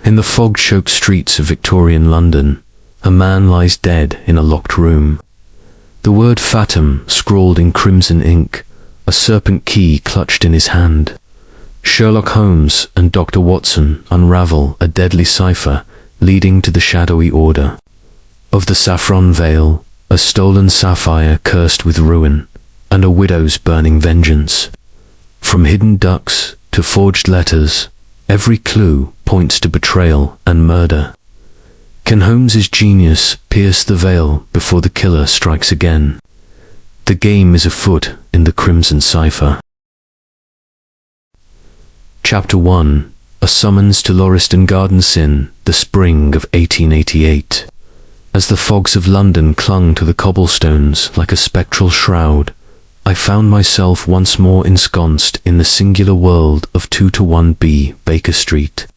In the fog-choked streets of Victorian London, a man lies dead in a locked room. The word fatum scrawled in crimson ink, a serpent key clutched in his hand. Sherlock Holmes and Dr. Watson unravel a deadly cipher leading to the shadowy order. Of the saffron veil, a stolen sapphire cursed with ruin, and a widow's burning vengeance. From hidden ducks to forged letters, every clue points to betrayal and murder. Can Holmes's genius pierce the veil before the killer strikes again? The game is afoot in the crimson cipher. Chapter 1. A Summons to Lauriston Gardens in the spring of 1888. As the fogs of London clung to the cobblestones like a spectral shroud, I found myself once more ensconced in the singular world of 2-1B Baker Street.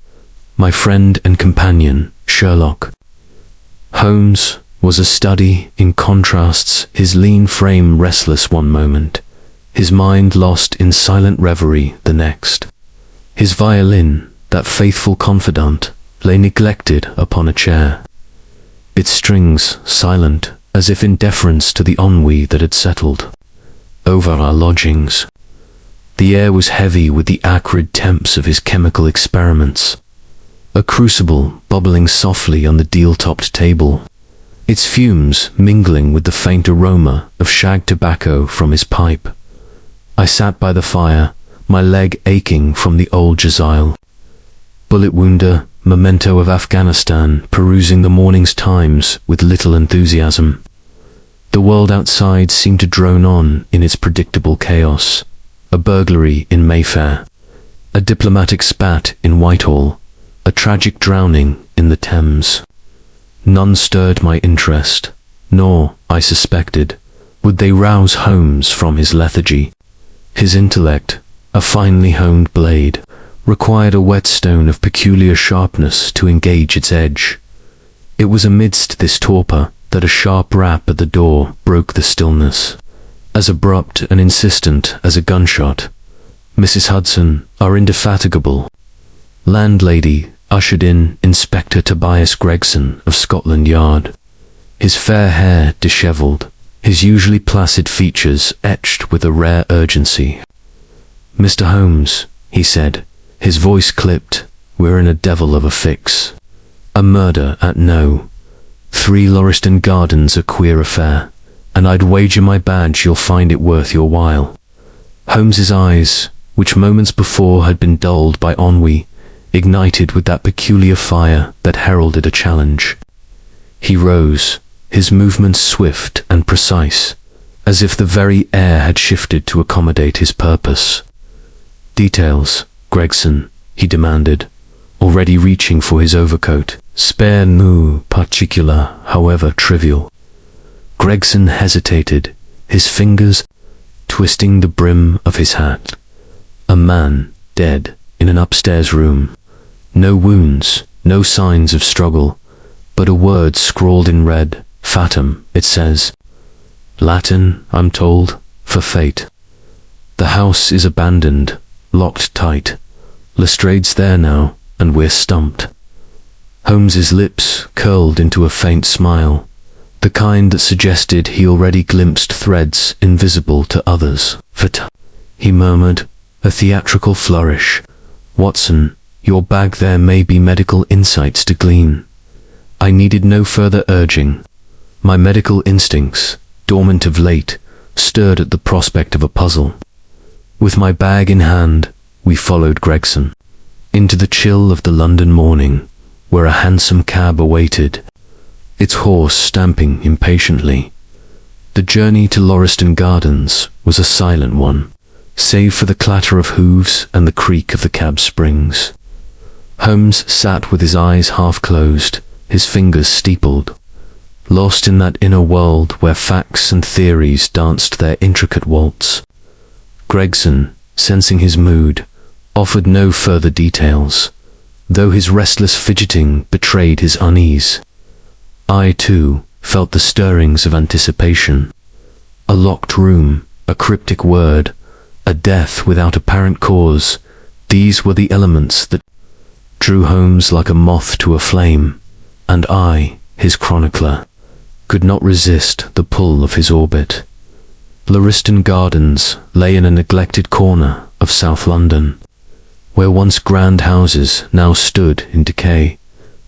My friend and companion, Sherlock Holmes, was a study in contrasts, his lean frame restless one moment, his mind lost in silent reverie the next. His violin, that faithful confidant, lay neglected upon a chair, its strings silent, as if in deference to the ennui that had settled over our lodgings. The air was heavy with the acrid temps of his chemical experiments, a crucible bubbling softly on the deal-topped table, its fumes mingling with the faint aroma of shag tobacco from his pipe. I sat by the fire, my leg aching from the old Jezile. Bullet wounder, memento of Afghanistan, perusing the morning's Times with little enthusiasm. The world outside seemed to drone on in its predictable chaos. A burglary in Mayfair, a diplomatic spat in Whitehall, a tragic drowning in the Thames. None stirred my interest, nor, I suspected, would they rouse Holmes from his lethargy. His intellect, a finely honed blade, required a whetstone of peculiar sharpness to engage its edge. It was amidst this torpor that a sharp rap at the door broke the stillness, as abrupt and insistent as a gunshot. Mrs. Hudson, our indefatigable landlady, ushered in Inspector Tobias Gregson of Scotland Yard, his fair hair dishevelled, his usually placid features etched with a rare urgency. "Mr. Holmes," he said, his voice clipped, "we're in a devil of a fix. A murder at No. 3 Lauriston Gardens, a queer affair, and I'd wager my badge you'll find it worth your while." Holmes's eyes, which moments before had been dulled by ennui, ignited with that peculiar fire that heralded a challenge. He rose, his movements swift and precise, as if the very air had shifted to accommodate his purpose. "Details, Gregson," he demanded, already reaching for his overcoat. "Spare no particular, however trivial." Gregson hesitated, his fingers twisting the brim of his hat. A man, dead, in an upstairs room. No wounds, no signs of struggle, but a word scrawled in red. Fatum, it says. Latin, I'm told, for fate. The house is abandoned, locked tight. Lestrade's there now, and we're stumped. Holmes's lips curled into a faint smile, the kind that suggested he already glimpsed threads invisible to others. "Fat," he murmured, a theatrical flourish. "Watson, your bag there may be medical insights to glean." I needed no further urging. My medical instincts, dormant of late, stirred at the prospect of a puzzle. With my bag in hand, we followed Gregson into the chill of the London morning, where a hansom cab awaited, its horse stamping impatiently. The journey to Lauriston Gardens was a silent one, save for the clatter of hooves and the creak of the cab springs. Holmes sat with his eyes half closed, his fingers steepled, lost in that inner world where facts and theories danced their intricate waltz. Gregson, sensing his mood, offered no further details, though his restless fidgeting betrayed his unease. I, too, felt the stirrings of anticipation. A locked room, a cryptic word, a death without apparent cause, these were the elements that drew Holmes like a moth to a flame, and I, his chronicler, could not resist the pull of his orbit. Lauriston Gardens lay in a neglected corner of South London, where once grand houses now stood in decay,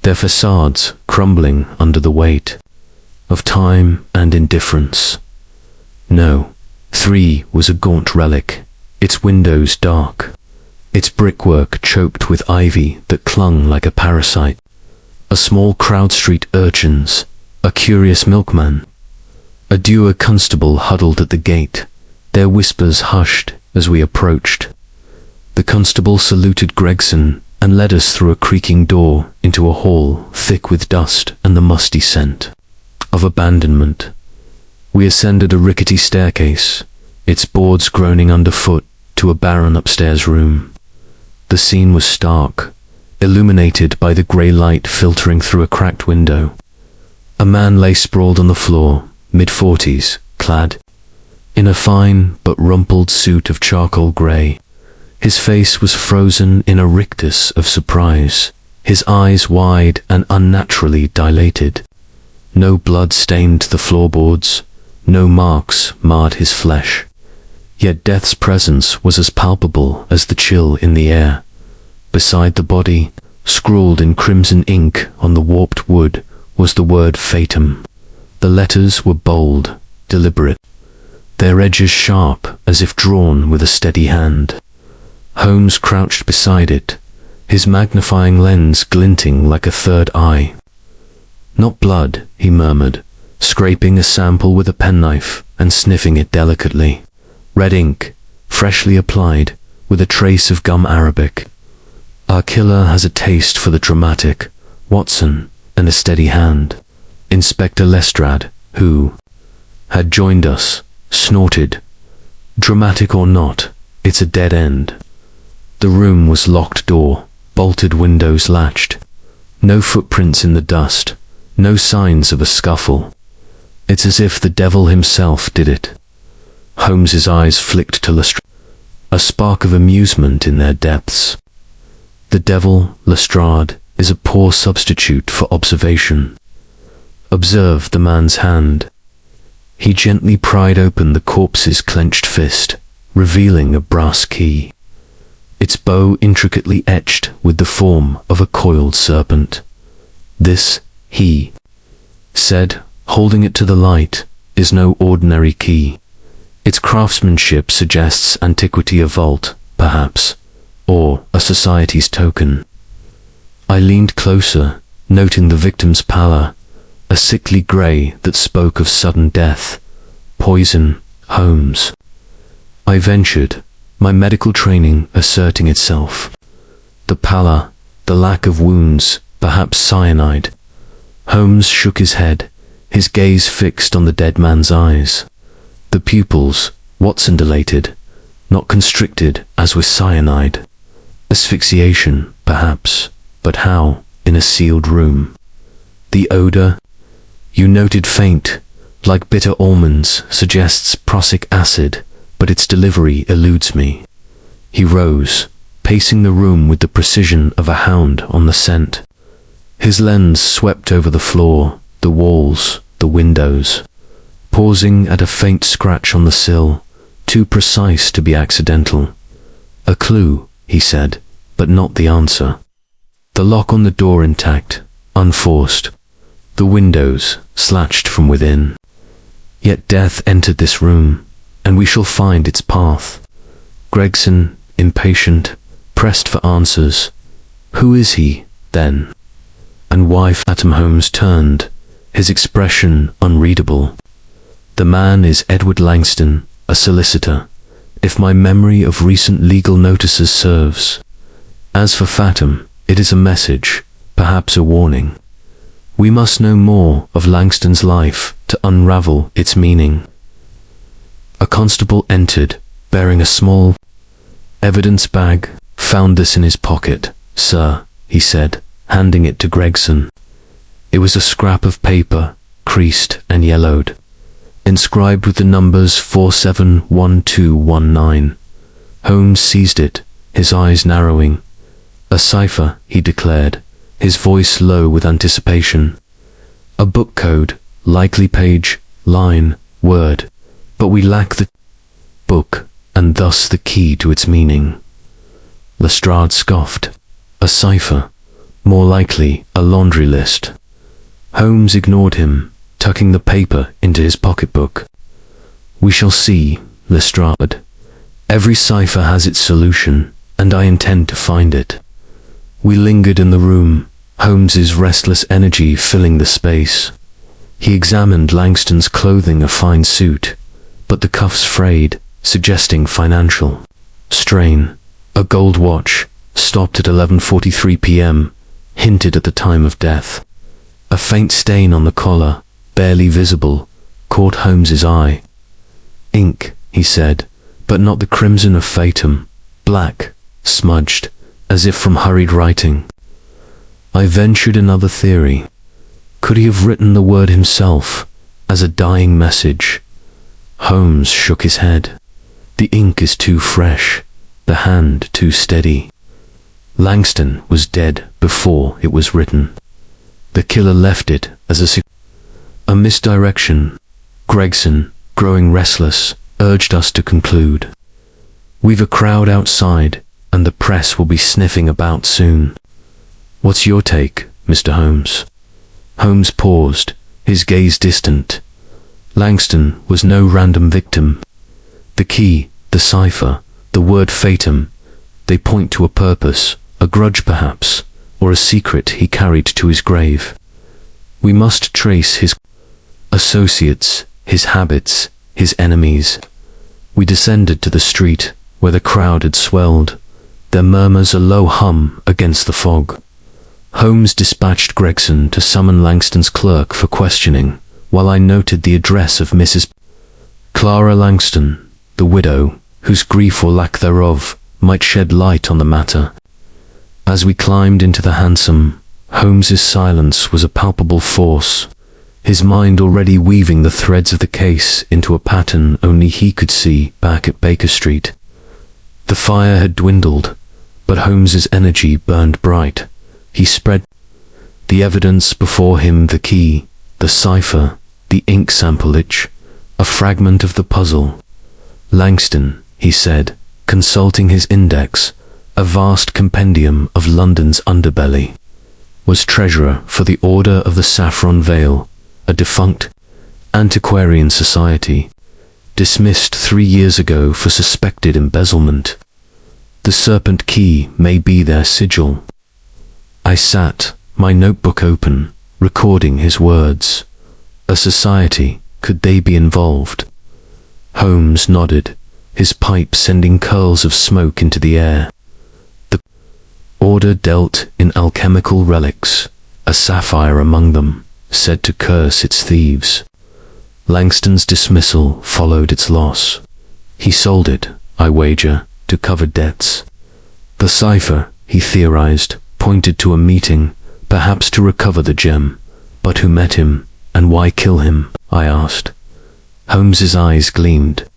their facades crumbling under the weight of time and indifference. No, 3 was a gaunt relic, its windows dark, its brickwork choked with ivy that clung like a parasite. A small crowd street urchins, a curious milkman, a dour constable huddled at the gate, their whispers hushed as we approached. The constable saluted Gregson and led us through a creaking door into a hall thick with dust and the musty scent of abandonment. We ascended a rickety staircase, its boards groaning underfoot, to a barren upstairs room. The scene was stark, illuminated by the grey light filtering through a cracked window. A man lay sprawled on the floor, mid-40s, clad in a fine but rumpled suit of charcoal grey. His face was frozen in a rictus of surprise, his eyes wide and unnaturally dilated. No blood stained the floorboards, no marks marred his flesh. Yet death's presence was as palpable as the chill in the air. Beside the body, scrawled in crimson ink on the warped wood, was the word Fatum. The letters were bold, deliberate, their edges sharp as if drawn with a steady hand. Holmes crouched beside it, his magnifying lens glinting like a third eye. "Not blood," he murmured, scraping a sample with a penknife and sniffing it delicately. "Red ink, freshly applied, with a trace of gum arabic. Our killer has a taste for the dramatic, Watson, and a steady hand." Inspector Lestrade, who had joined us, snorted. "Dramatic or not, it's a dead end." The room was locked door, bolted windows latched. No footprints in the dust, no signs of a scuffle. It's as if the devil himself did it. Holmes's eyes flicked to Lestrade, a spark of amusement in their depths. "The devil, Lestrade, is a poor substitute for observation. Observe the man's hand." He gently pried open the corpse's clenched fist, revealing a brass key, its bow intricately etched with the form of a coiled serpent. "This," he said, holding it to the light, "is no ordinary key. Its craftsmanship suggests antiquity, a vault, perhaps, or a society's token." I leaned closer, noting the victim's pallor, a sickly grey that spoke of sudden death. "Poison, Holmes," I ventured, my medical training asserting itself. The pallor, the lack of wounds, perhaps cyanide. Holmes shook his head, his gaze fixed on the dead man's eyes. The pupils, Watson dilated, not constricted as with cyanide. Asphyxiation, perhaps, but how in a sealed room? The odour, you noted faint, like bitter almonds, suggests prussic acid, but its delivery eludes me. He rose, pacing the room with the precision of a hound on the scent. His lens swept over the floor, the walls, the windows, pausing at a faint scratch on the sill, too precise to be accidental. "A clue," he said, "but not the answer. The lock on the door intact, unforced, the windows slashed from within. Yet death entered this room, and we shall find its path." Gregson, impatient, pressed for answers. "Who is he, then? And why?" Fatum Holmes turned, his expression unreadable. "The man is Edward Langston, a solicitor, if my memory of recent legal notices serves. As for Fatum, it is a message, perhaps a warning. We must know more of Langston's life to unravel its meaning." A constable entered, bearing a small evidence bag. "Found this in his pocket, sir," he said, handing it to Gregson. It was a scrap of paper, creased and yellowed, inscribed with the numbers 471219. Holmes seized it, his eyes narrowing. A cipher, he declared, his voice low with anticipation. A book code, likely page, line, word, but we lack the book, and thus the key to its meaning. Lestrade scoffed. A cipher, more likely a laundry list. Holmes ignored him, tucking the paper into his pocketbook. We shall see, Lestrade. Every cipher has its solution, and I intend to find it. We lingered in the room, Holmes's restless energy filling the space. He examined Langston's clothing, a fine suit, but the cuffs frayed, suggesting financial strain. A gold watch, stopped at 11:43 p.m., hinted at the time of death. A faint stain on the collar, barely visible, caught Holmes's eye. Ink, he said, but not the crimson of Fatum, black, smudged, as if from hurried writing. I ventured another theory. Could he have written the word himself, as a dying message? Holmes shook his head. The ink is too fresh, the hand too steady. Langston was dead before it was written. The killer left it as a misdirection. Gregson, growing restless, urged us to conclude. We've a crowd outside, and the press will be sniffing about soon. What's your take, Mr. Holmes? Holmes paused, his gaze distant. Langston was no random victim. The key, the cipher, the word Fatum, they point to a purpose, a grudge perhaps, or a secret he carried to his grave. We must trace his associates, his habits, his enemies. We descended to the street, where the crowd had swelled, their murmurs a low hum against the fog. Holmes dispatched Gregson to summon Langston's clerk for questioning, while I noted the address of Mrs. Clara Langston, the widow, whose grief or lack thereof might shed light on the matter. As we climbed into the hansom, Holmes's silence was a palpable force, his mind already weaving the threads of the case into a pattern only he could see back at Baker Street. The fire had dwindled, but Holmes's energy burned bright. He spread the evidence before him, the key, the cipher, the ink samplage, a fragment of the puzzle. Langston, he said, consulting his index, a vast compendium of London's underbelly, was treasurer for the Order of the Saffron Veil, a defunct antiquarian society, dismissed 3 years ago for suspected embezzlement. The serpent key may be their sigil. I sat, my notebook open, recording his words. A society, could they be involved? Holmes nodded, his pipe sending curls of smoke into the air. The order dealt in alchemical relics, a sapphire among them, said to curse its thieves. Langston's dismissal followed its loss. He sold it, I wager, to cover debts. The cipher, he theorized, pointed to a meeting, perhaps to recover the gem. But who met him, and why kill him? I asked. Holmes's eyes gleamed.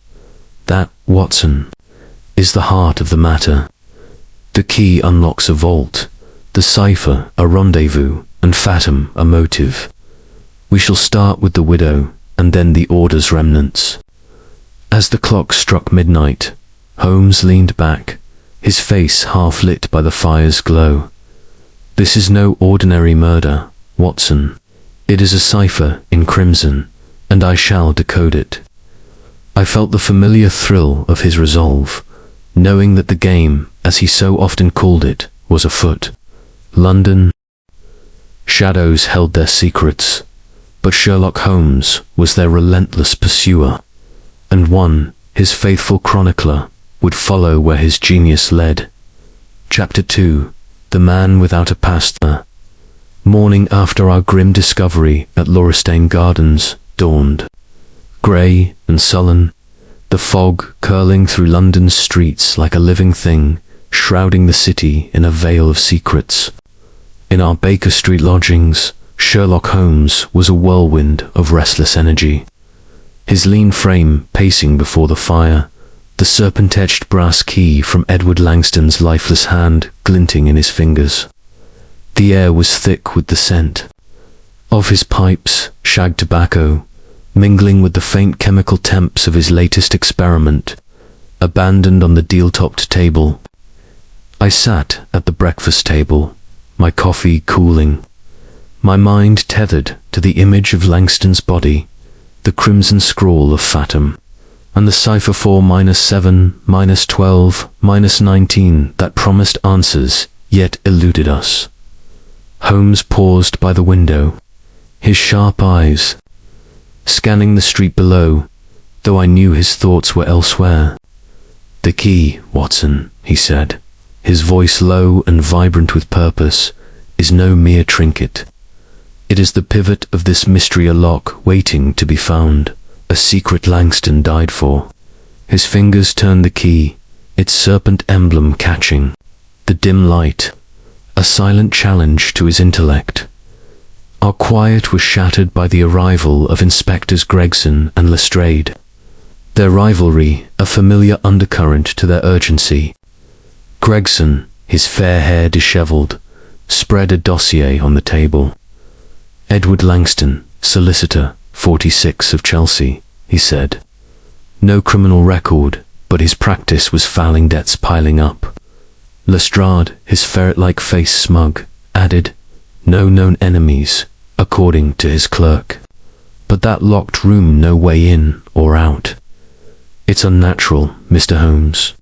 That, Watson, is the heart of the matter. The key unlocks a vault, the cipher a rendezvous, and Fatum a motive. We shall start with the widow, and then the Order's remnants. As the clock struck midnight, Holmes leaned back, his face half lit by the fire's glow. This is no ordinary murder, Watson. It is a cipher in crimson, and I shall decode it. I felt the familiar thrill of his resolve, knowing that the game, as he so often called it, was afoot. London. Shadows held their secrets, but Sherlock Holmes was their relentless pursuer, and one, his faithful chronicler, would follow where his genius led. Chapter 2. The Man Without a Past. Morning after our grim discovery at Laurestane Gardens dawned. Grey and sullen, the fog curling through London's streets like a living thing, shrouding the city in a veil of secrets. In our Baker Street lodgings, Sherlock Holmes was a whirlwind of restless energy. His lean frame pacing before the fire, the serpent-etched brass key from Edward Langton's lifeless hand glinting in his fingers. The air was thick with the scent of his pipes, shag tobacco, mingling with the faint chemical temps of his latest experiment, abandoned on the deal-topped table. I sat at the breakfast table, my coffee cooling, my mind tethered to the image of Langton's body, the crimson scrawl of Fathom, and the cipher 4-7, -12, -19 that promised answers yet eluded us. Holmes paused by the window, his sharp eyes scanning the street below, though I knew his thoughts were elsewhere. "The key, Watson," he said, his voice low and vibrant with purpose, "is no mere trinket. It is the pivot of this mystery, a lock waiting to be found, a secret Langton died for." His fingers turned the key, its serpent emblem catching the dim light, a silent challenge to his intellect. Our quiet was shattered by the arrival of Inspectors Gregson and Lestrade, their rivalry a familiar undercurrent to their urgency. Gregson, his fair hair dishevelled, spread a dossier on the table. "Edward Langton, solicitor, 46 of Chelsea," he said. "No criminal record, but his practice was fouling debts piling up." Lestrade, his ferret-like face smug, added, "No known enemies, according to his clerk. But that locked room, no way in or out." "It's unnatural, Mr. Holmes."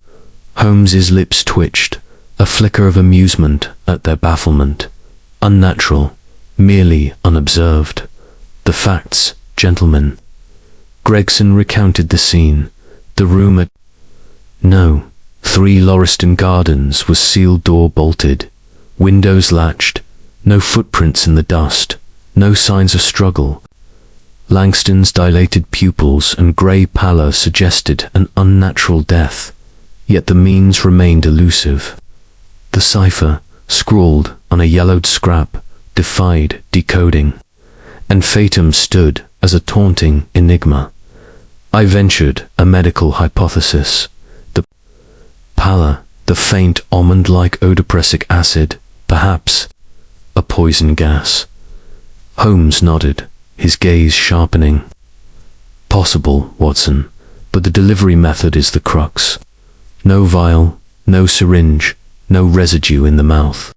Holmes's lips twitched, a flicker of amusement at their bafflement. "Unnatural, merely unobserved. The facts, gentlemen." Gregson recounted the scene. The room at No. 3 Lauriston Gardens was sealed, door bolted, windows latched, no footprints in the dust, no signs of struggle. Langton's dilated pupils and grey pallor suggested an unnatural death, yet the means remained elusive. The cipher, scrawled on a yellowed scrap, defied decoding, and Fathom stood as a taunting enigma. I ventured a medical hypothesis. The pallor, the faint almond-like odor-prussic acid, perhaps a poison gas. Holmes nodded, his gaze sharpening. "Possible, Watson, but the delivery method is the crux. No vial, no syringe, no residue in the mouth.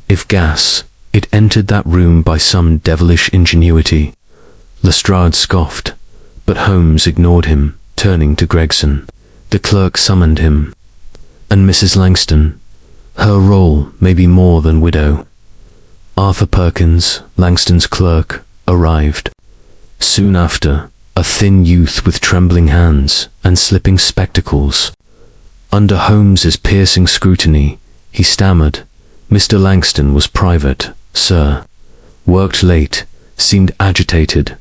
If gas, it entered that room by some devilish ingenuity." Lestrade scoffed, but Holmes ignored him, turning to Gregson. The clerk summoned him. "And Mrs. Langton? Her role may be more than widow." Arthur Perkins, Langton's clerk, arrived. Soon after, a thin youth with trembling hands and slipping spectacles. Under Holmes's piercing scrutiny, he stammered, "Mr. Langton was private, sir. Worked late, seemed agitated.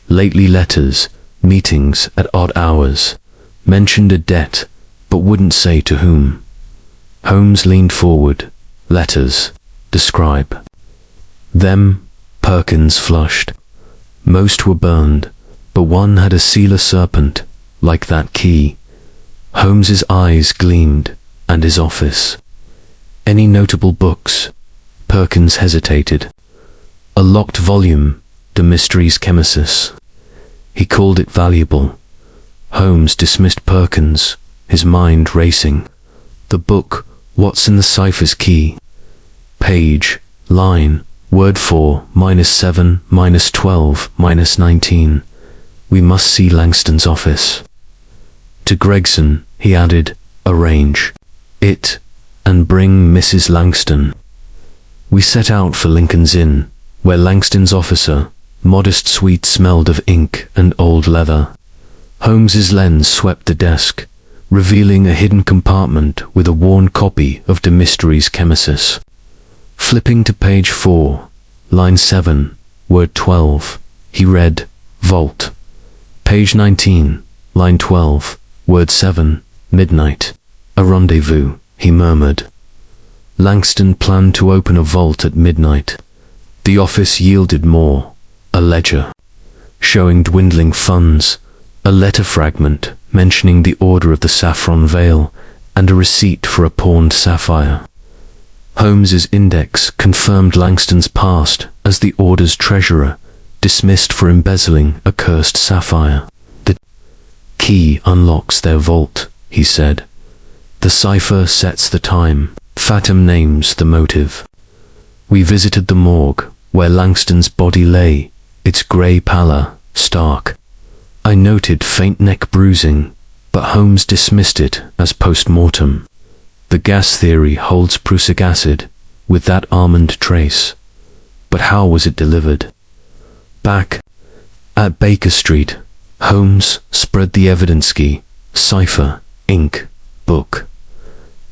Lately letters, meetings at odd hours. Mentioned a debt, but wouldn't say to whom." Holmes leaned forward. "Letters. Describe." "Them," Perkins flushed. "Most were burned, but one had a sealer serpent, like that key." Holmes's eyes gleamed, and his office. "Any notable books?" Perkins hesitated. "A locked volume, De Mysteries Chemicis." He called it valuable. Holmes dismissed Perkins, his mind racing. "The book, what's in the cipher's key? Page, line, word 4, -7, -12, -19. We must see Langton's office." To Gregson, he added, "Arrange it, and bring Mrs. Langton." We set out for Lincoln's Inn, where Langton's officer, modest suite, smelled of ink and old leather. Holmes's lens swept the desk, revealing a hidden compartment with a worn copy of De Mysteries Chemicis. Flipping to page 4, line 7, word 12, he read, "Vault." Page 19, line 12, word 7, "Midnight." "A rendezvous," he murmured. Langton planned to open a vault at midnight. The office yielded more, a ledger showing dwindling funds, a letter fragment mentioning the order of the saffron veil and a receipt for a pawned sapphire. Holmes's index confirmed Langston's past as the order's treasurer, dismissed for embezzling a cursed sapphire. "The key unlocks their vault," he said. "The cipher sets the time. Fatum names the motive." We visited the morgue, where Langston's body lay, its grey pallor stark. I noted faint neck bruising, but Holmes dismissed it as post-mortem. The gas theory holds prussic acid, with that almond trace. But how was it delivered? Back at Baker Street, Holmes spread the evidence key, cipher, ink, book.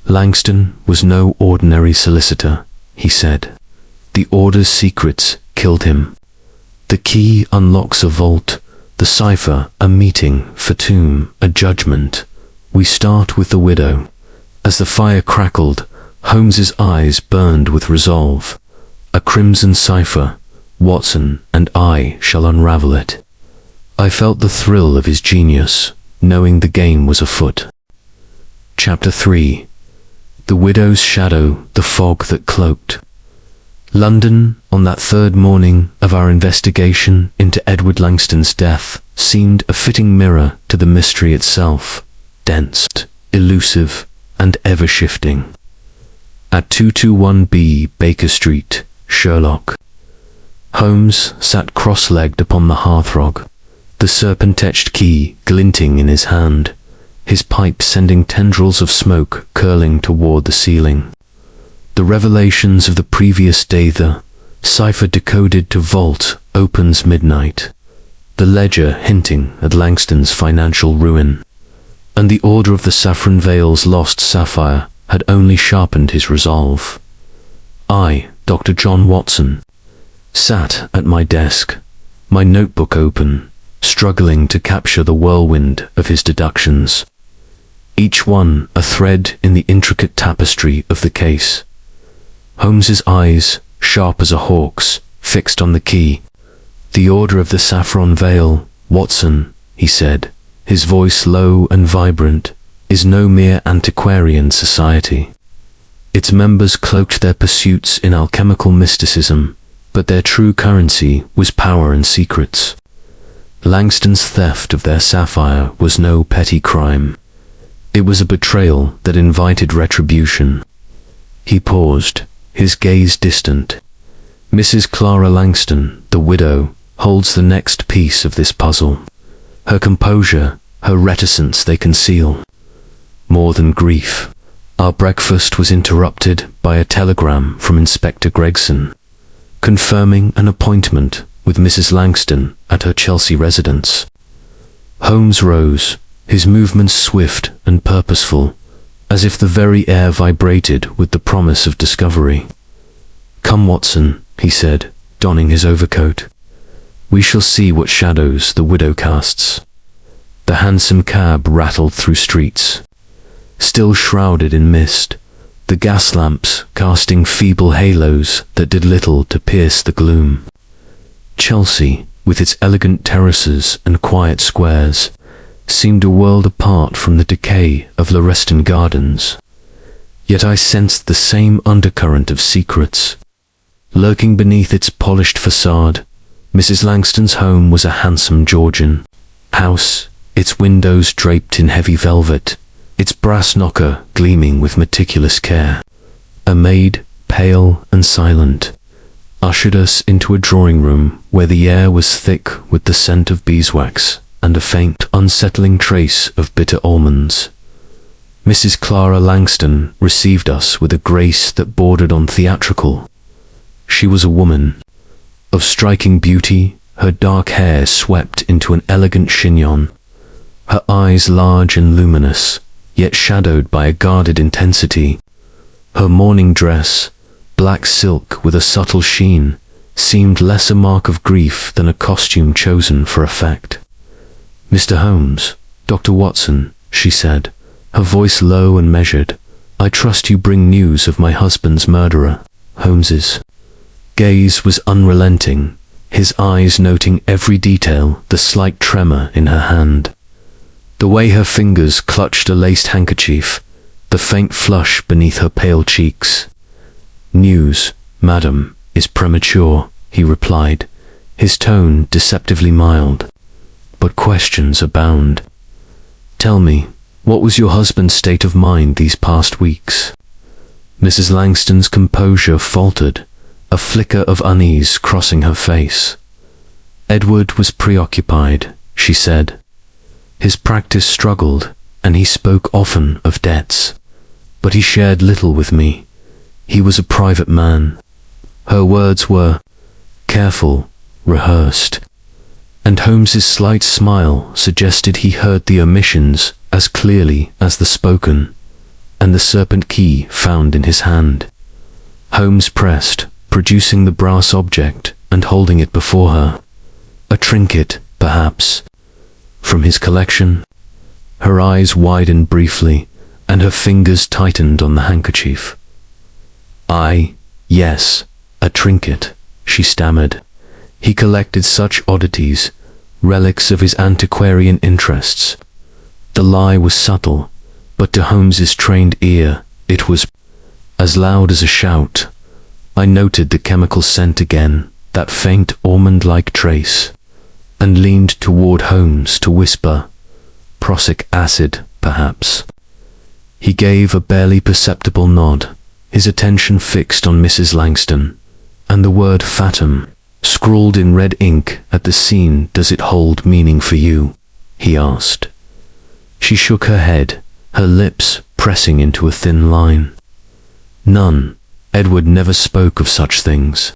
Langston was no ordinary solicitor, he said. The order's secrets killed him. The key unlocks a vault, the cipher a meeting, Fatum a judgment. We start with the widow. As the fire crackled, Holmes's eyes burned with resolve. A crimson cipher, Watson and I shall unravel it. I felt the thrill of his genius, knowing the game was afoot. Chapter 3. The widow's shadow, the fog that cloaked. London, on that third morning of our investigation into Edward Langston's death, seemed a fitting mirror to the mystery itself, dense, elusive, and ever-shifting. At 221B Baker Street, Sherlock. Holmes sat cross-legged upon the hearthrug, the serpent-etched key glinting in his hand, his pipe sending tendrils of smoke curling toward the ceiling. The revelations of the previous day, the cipher decoded to vault, opens midnight, the ledger hinting at Langston's financial ruin, and the order of the saffron veil's lost sapphire had only sharpened his resolve. I, Dr. John Watson, sat at my desk, my notebook open, struggling to capture the whirlwind of his deductions, each one a thread in the intricate tapestry of the case. Holmes's eyes, sharp as a hawk's, fixed on the key. "The order of the saffron veil, Watson," he said, his voice low and vibrant, "is no mere antiquarian society. Its members cloaked their pursuits in alchemical mysticism, but their true currency was power and secrets. Langston's theft of their sapphire was no petty crime. It was a betrayal that invited retribution." He paused, his gaze distant. "Mrs. Clara Langston, the widow, holds the next piece of this puzzle. Her composure, her reticence they conceal. More than grief. Our breakfast was interrupted by a telegram from Inspector Gregson, confirming an appointment with Mrs. Langston at her Chelsea residence." Holmes rose, his movements swift and purposeful, as if the very air vibrated with the promise of discovery. "Come, Watson," he said, donning his overcoat. "We shall see what shadows the widow casts." The hansom cab rattled through streets, still shrouded in mist, the gas lamps casting feeble halos that did little to pierce the gloom. Chelsea, with its elegant terraces and quiet squares, seemed a world apart from the decay of Laureston Gardens. Yet I sensed the same undercurrent of secrets. Lurking beneath its polished facade, Mrs. Langston's home was a handsome Georgian house, its windows draped in heavy velvet, its brass knocker gleaming with meticulous care. A maid, pale and silent, ushered us into a drawing-room where the air was thick with the scent of beeswax and a faint, unsettling trace of bitter almonds. Mrs. Clara Langston received us with a grace that bordered on theatrical. She was a woman of striking beauty, her dark hair swept into an elegant chignon, her eyes large and luminous, yet shadowed by a guarded intensity. Her morning dress, black silk with a subtle sheen, seemed less a mark of grief than a costume chosen for effect. "Mr. Holmes, Dr. Watson," she said, her voice low and measured, "I trust you bring news of my husband's murderer." Holmes's gaze was unrelenting, his eyes noting every detail, the slight tremor in her hand. The way her fingers clutched a laced handkerchief, the faint flush beneath her pale cheeks. "News, madam, is premature," he replied, his tone deceptively mild. "But questions abound. Tell me, what was your husband's state of mind these past weeks?" Mrs. Langston's composure faltered, a flicker of unease crossing her face. "Edward was preoccupied," she said. "His practice struggled, and he spoke often of debts. But he shared little with me. He was a private man." Her words were careful, rehearsed, and Holmes's slight smile suggested he heard the omissions as clearly as the spoken, and the serpent key found in his hand. Holmes pressed, producing the brass object and holding it before her. A trinket, perhaps, from his collection? Her eyes widened briefly, and her fingers tightened on the handkerchief. Yes, a trinket," she stammered. "He collected such oddities, relics of his antiquarian interests." The lie was subtle, but to Holmes's trained ear, it was as loud as a shout. I noted the chemical scent again, that faint almond-like trace, and leaned toward Holmes to whisper, "Prussic acid, perhaps." He gave a barely perceptible nod, his attention fixed on Mrs. Langston, and the word fatum, scrawled in red ink at the scene. "Does it hold meaning for you?" he asked. She shook her head, her lips pressing into a thin line. "None. Edward never spoke of such things."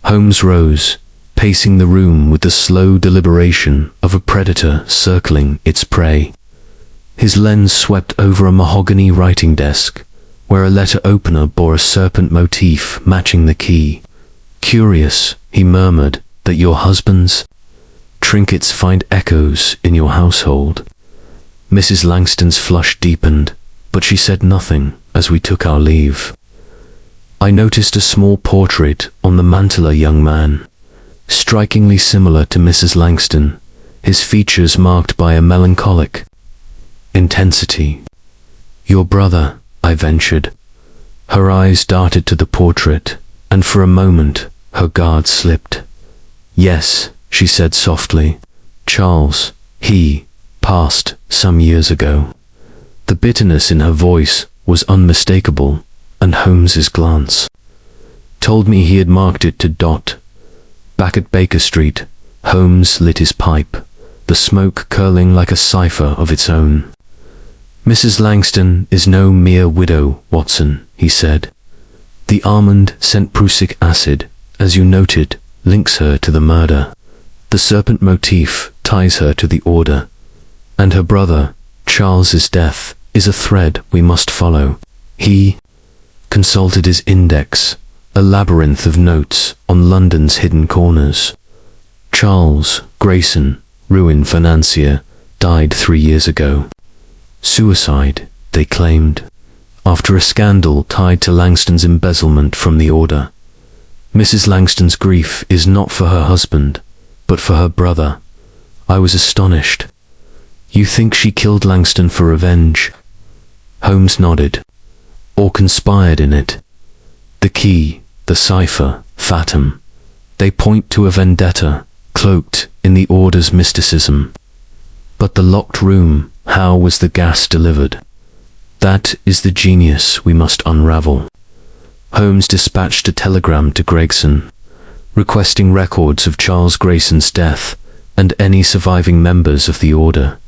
Holmes rose, pacing the room with the slow deliberation of a predator circling its prey. His lens swept over a mahogany writing desk, where a letter opener bore a serpent motif matching the key. "Curious," he murmured, "that your husband's trinkets find echoes in your household." Mrs. Langston's flush deepened, but she said nothing as we took our leave. I noticed a small portrait on the mantel, a young man, strikingly similar to Mrs. Langston, his features marked by a melancholic intensity. "Your brother," I ventured. Her eyes darted to the portrait, and for a moment her guard slipped. "Yes," she said softly. "Charles. He passed some years ago." The bitterness in her voice was unmistakable, and Holmes's glance told me he had marked it to dot. Back at Baker Street, Holmes lit his pipe, the smoke curling like a cipher of its own. "Mrs. Langston is no mere widow, Watson," he said. "The almond-scent prussic acid, as you noted, links her to the murder. The serpent motif ties her to the order. And her brother, Charles's death, is a thread we must follow." He consulted his index, a labyrinth of notes on London's hidden corners. "Charles Grayson, ruined financier, died 3 years ago. Suicide, they claimed, after a scandal tied to Langston's embezzlement from the order. Mrs. Langston's grief is not for her husband, but for her brother." I was astonished. "You think she killed Langston for revenge?" Holmes nodded. "Or conspired in it. The key, the cipher, fatum, they point to a vendetta, cloaked in the order's mysticism. But the locked room, how was the gas delivered? That is the genius we must unravel." Holmes dispatched a telegram to Gregson, requesting records of Charles Grayson's death and any surviving members of the order.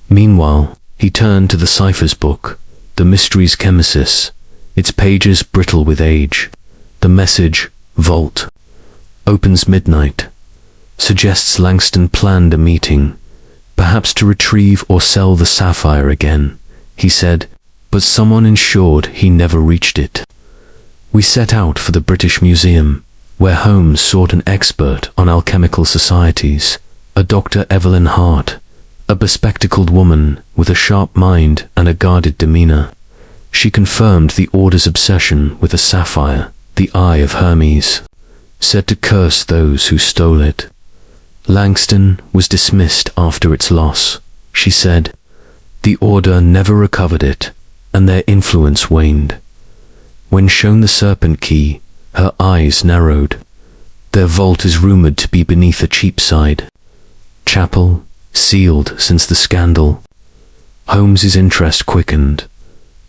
Meanwhile, he turned to the ciphers book, the Mysteries Chemesis, its pages brittle with age. The message, "Vault. Opens midnight." Suggests Langston planned a meeting, perhaps to retrieve or sell the sapphire again, he said, but someone ensured he never reached it. We set out for the British Museum, where Holmes sought an expert on alchemical societies, a Dr. Evelyn Hart, a bespectacled woman with a sharp mind and a guarded demeanor. She confirmed the order's obsession with a sapphire, the Eye of Hermes, said to curse those who stole it. Langston was dismissed after its loss, she said. The Order never recovered it, and their influence waned. When shown the serpent key, her eyes narrowed. Their vault is rumored to be beneath a Cheapside chapel, sealed since the scandal. Holmes's interest quickened.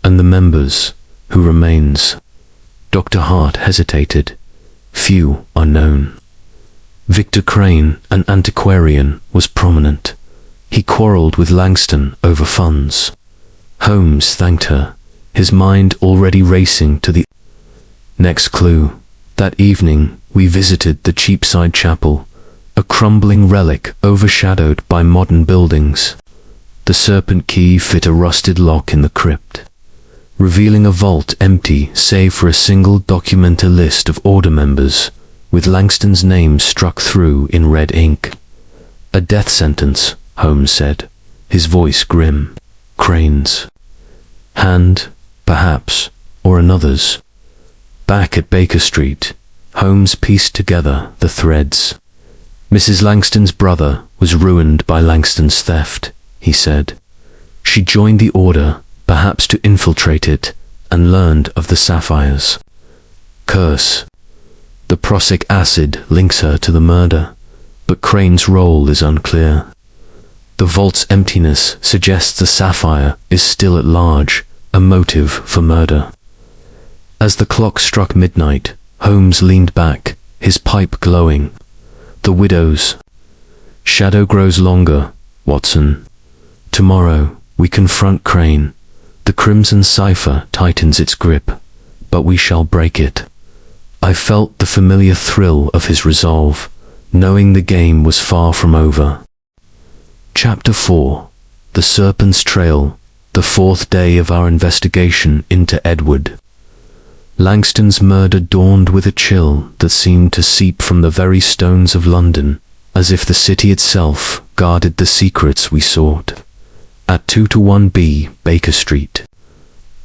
And the members, who remains? Dr. Hart hesitated. Few are known. Victor Crane, an antiquarian, was prominent. He quarrelled with Langston over funds. Holmes thanked her, his mind already racing to the next clue. That evening, we visited the Cheapside Chapel, a crumbling relic overshadowed by modern buildings. The serpent key fit a rusted lock in the crypt, revealing a vault empty save for a single documented list of Order members, with Langston's name struck through in red ink. A death sentence, Holmes said, his voice grim. Crane's hand, perhaps, or another's. Back at Baker Street, Holmes pieced together the threads. Mrs. Langston's brother was ruined by Langston's theft, he said. She joined the Order, perhaps to infiltrate it, and learned of the sapphires. Curse. The prussic acid links her to the murder, but Crane's role is unclear. The vault's emptiness suggests the sapphire is still at large, a motive for murder. As the clock struck midnight, Holmes leaned back, his pipe glowing. The widow's shadow grows longer, Watson. Tomorrow, we confront Crane. The crimson cipher tightens its grip, but we shall break it. I felt the familiar thrill of his resolve, knowing the game was far from over. Chapter 4. The Serpent's Trail, the fourth day of our investigation into Edward. Langston's murder dawned with a chill that seemed to seep from the very stones of London, as if the city itself guarded the secrets we sought. At 2-1B Baker Street,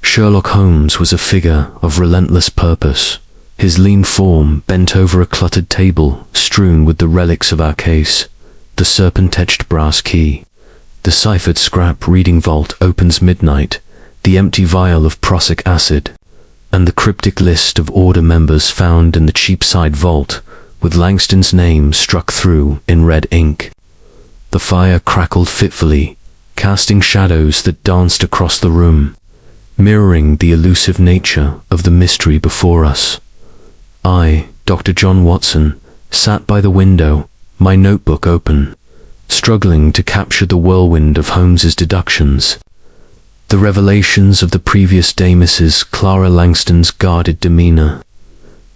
Sherlock Holmes was a figure of relentless purpose, his lean form bent over a cluttered table strewn with the relics of our case, the serpent-etched brass key, the ciphered scrap reading vault opens midnight, the empty vial of prussic acid, and the cryptic list of Order members found in the Cheapside vault, with Langston's name struck through in red ink. The fire crackled fitfully, casting shadows that danced across the room, mirroring the elusive nature of the mystery before us. I, Dr. John Watson, sat by the window, my notebook open, struggling to capture the whirlwind of Holmes's deductions. The revelations of the previous day, Mrs. Clara Langston's guarded demeanour,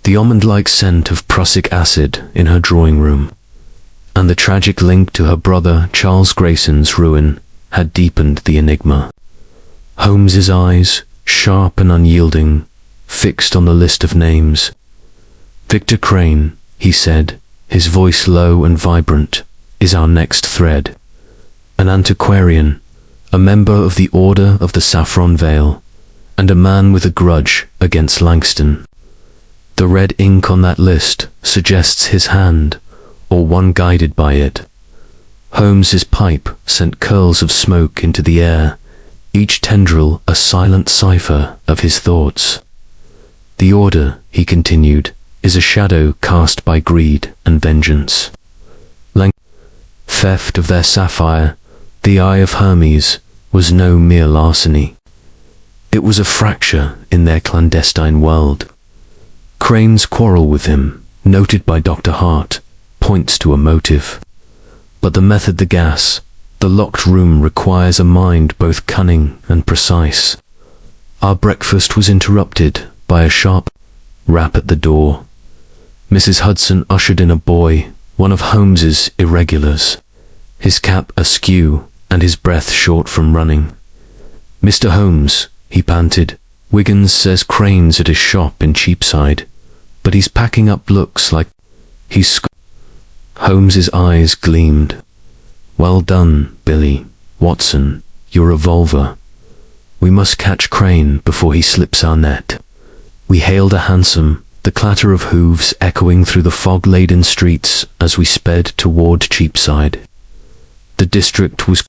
the almond-like scent of prussic acid in her drawing room, and the tragic link to her brother Charles Grayson's ruin had deepened the enigma. Holmes's eyes, sharp and unyielding, fixed on the list of names. Victor Crane, he said, his voice low and vibrant, is our next thread. An antiquarian, a member of the Order of the Saffron Veil, and a man with a grudge against Langston. The red ink on that list suggests his hand, or one guided by it. Holmes's pipe sent curls of smoke into the air, each tendril a silent cipher of his thoughts. The Order, he continued, is a shadow cast by greed and vengeance. Theft of their sapphire, the Eye of Hermes, was no mere larceny. It was a fracture in their clandestine world. Crane's quarrel with him, noted by Dr. Hart, points to a motive. But the method, the gas, the locked room requires a mind both cunning and precise. Our breakfast was interrupted by a sharp rap at the door. Mrs. Hudson ushered in a boy, one of Holmes's irregulars, his cap askew and his breath short from running. "Mr. Holmes," he panted, "Wiggins says Crane's at his shop in Cheapside, but he's packing up, looks like he's..." Holmes's eyes gleamed. "Well done, Billy. Watson, your revolver. We must catch Crane before he slips our net." We hailed a hansom, the clatter of hooves echoing through the fog-laden streets as we sped toward Cheapside. The district was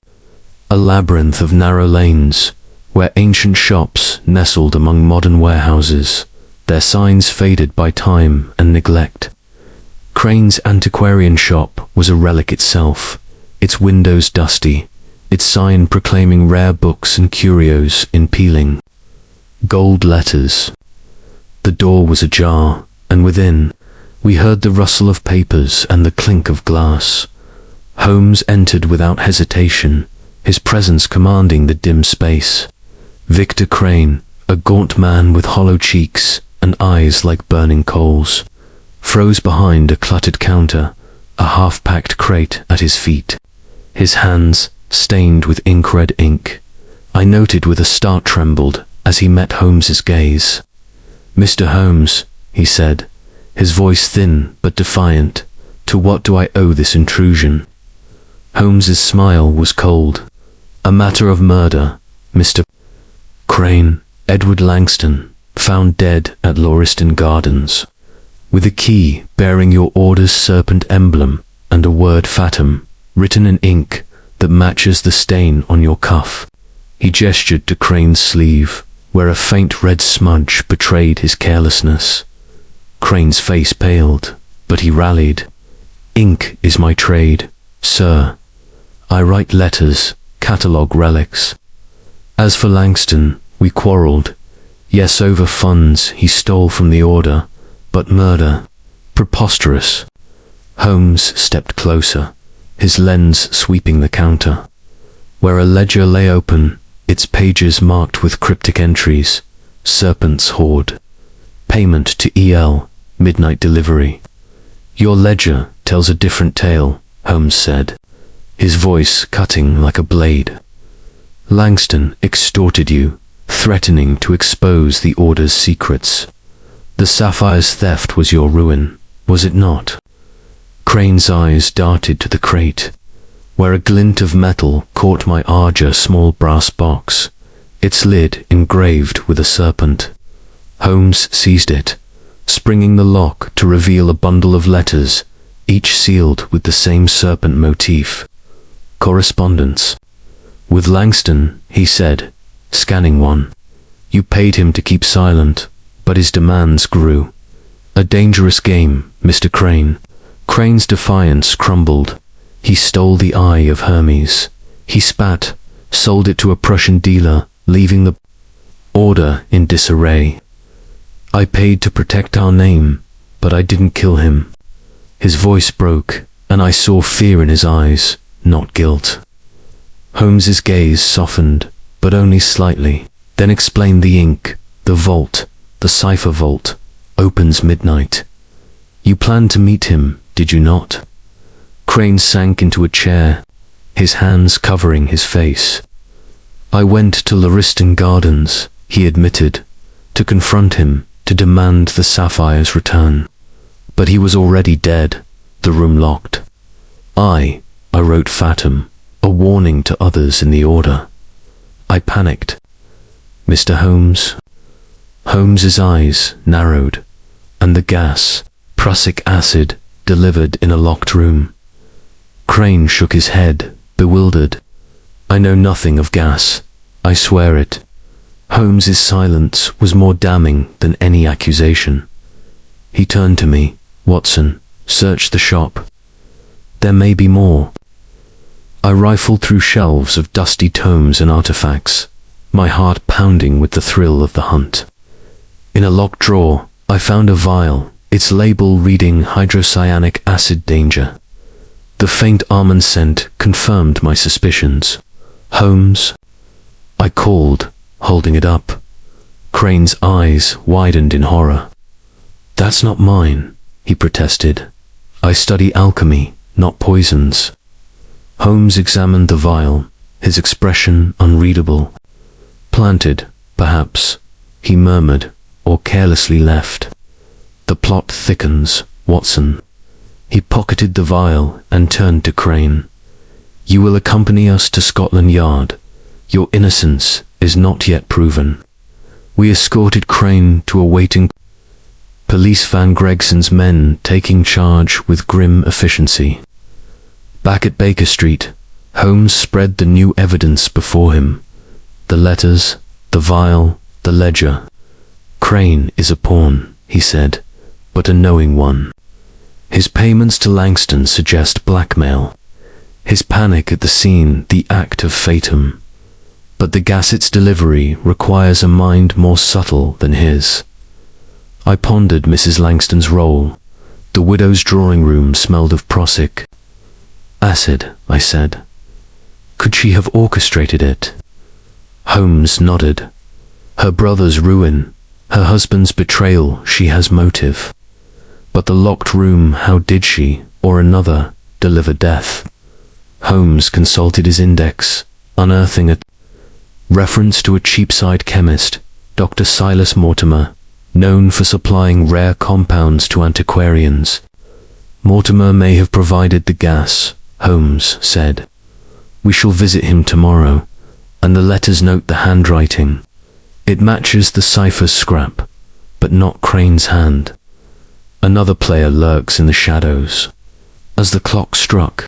a labyrinth of narrow lanes, where ancient shops nestled among modern warehouses, their signs faded by time and neglect. Crane's antiquarian shop was a relic itself, its windows dusty, its sign proclaiming rare books and curios in peeling gold letters. The door was ajar, and within, we heard the rustle of papers and the clink of glass. Holmes entered without hesitation, his presence commanding the dim space. Victor Crane, a gaunt man with hollow cheeks and eyes like burning coals, froze behind a cluttered counter, a half-packed crate at his feet, his hands stained with ink-red ink. I noted with a start trembled as he met Holmes's gaze. "Mr. Holmes," he said, his voice thin but defiant, "to what do I owe this intrusion?" Holmes's smile was cold. "A matter of murder, Mr. Crane. Edward Langston, found dead at Lauriston Gardens, with a key bearing your order's serpent emblem and a word fatum, written in ink that matches the stain on your cuff." He gestured to Crane's sleeve, where a faint red smudge betrayed his carelessness. Crane's face paled, but he rallied. "Ink is my trade, sir. I write letters, catalogue relics. As for Langston, we quarrelled. Yes, over funds he stole from the order, but murder, preposterous." Holmes stepped closer, his lens sweeping the counter, where a ledger lay open, its pages marked with cryptic entries: Serpent's Hoard, payment to E.L., midnight delivery. "Your ledger tells a different tale," Holmes said, his voice cutting like a blade. "Langston extorted you, threatening to expose the order's secrets. The sapphire's theft was your ruin, was it not?" Crane's eyes darted to the crate, where a glint of metal caught my small brass box, its lid engraved with a serpent. Holmes seized it, springing the lock to reveal a bundle of letters, each sealed with the same serpent motif. "Correspondence with Langston," he said, scanning one. "You paid him to keep silent, but his demands grew. A dangerous game, Mr. Crane." Crane's defiance crumbled. He stole the eye of Hermes. He spat, sold it to a Prussian dealer, leaving the order in disarray. "I paid to protect our name, but I didn't kill him." His voice broke, and I saw fear in his eyes, not guilt. Holmes's gaze softened, but only slightly, then explained the ink, the vault, the cipher vault, opens midnight. "You planned to meet him, did you not?" Crane sank into a chair, his hands covering his face. "I went to Lauriston Gardens," he admitted, "to confront him, to demand the sapphire's return. But he was already dead, the room locked. I wrote fatum, a warning to others in the order. I panicked." "Mr. Holmes?" Holmes's eyes narrowed, and the gas, prussic acid, delivered in a locked room. Crane shook his head, bewildered. "I know nothing of gas, I swear it." Holmes's silence was more damning than any accusation. He turned to me. "Watson, search the shop. There may be more." I rifled through shelves of dusty tomes and artifacts, my heart pounding with the thrill of the hunt. In a locked drawer, I found a vial, its label reading hydrocyanic acid danger. The faint almond scent confirmed my suspicions. "Holmes?" I called, holding it up. Crane's eyes widened in horror. "That's not mine," he protested. "I study alchemy, not poisons." Holmes examined the vial, his expression unreadable. "Planted, perhaps," he murmured, "or carelessly left. The plot thickens, Watson." He pocketed the vial and turned to Crane. "You will accompany us to Scotland Yard. Your innocence is not yet proven." We escorted Crane to a waiting police van, Gregson's men taking charge with grim efficiency. Back at Baker Street, Holmes spread the new evidence before him. The letters, the vial, the ledger. Crane is a pawn, he said, but a knowing one. His payments to Langston suggest blackmail. His panic at the scene, the act of fatum. But the gasset's delivery requires a mind more subtle than his. I pondered Mrs. Langston's role. The widow's drawing room smelled of prussic acid, I said. Could she have orchestrated it? Holmes nodded. Her brother's ruin, her husband's betrayal, she has motive. But the locked room, how did she, or another, deliver death? Holmes consulted his index, unearthing a reference to a Cheapside chemist, Dr. Silas Mortimer, known for supplying rare compounds to antiquarians. Mortimer may have provided the gas, Holmes said. We shall visit him tomorrow, and the letters note the handwriting. It matches the cipher's scrap, but not Crane's hand. Another player lurks in the shadows. As the clock struck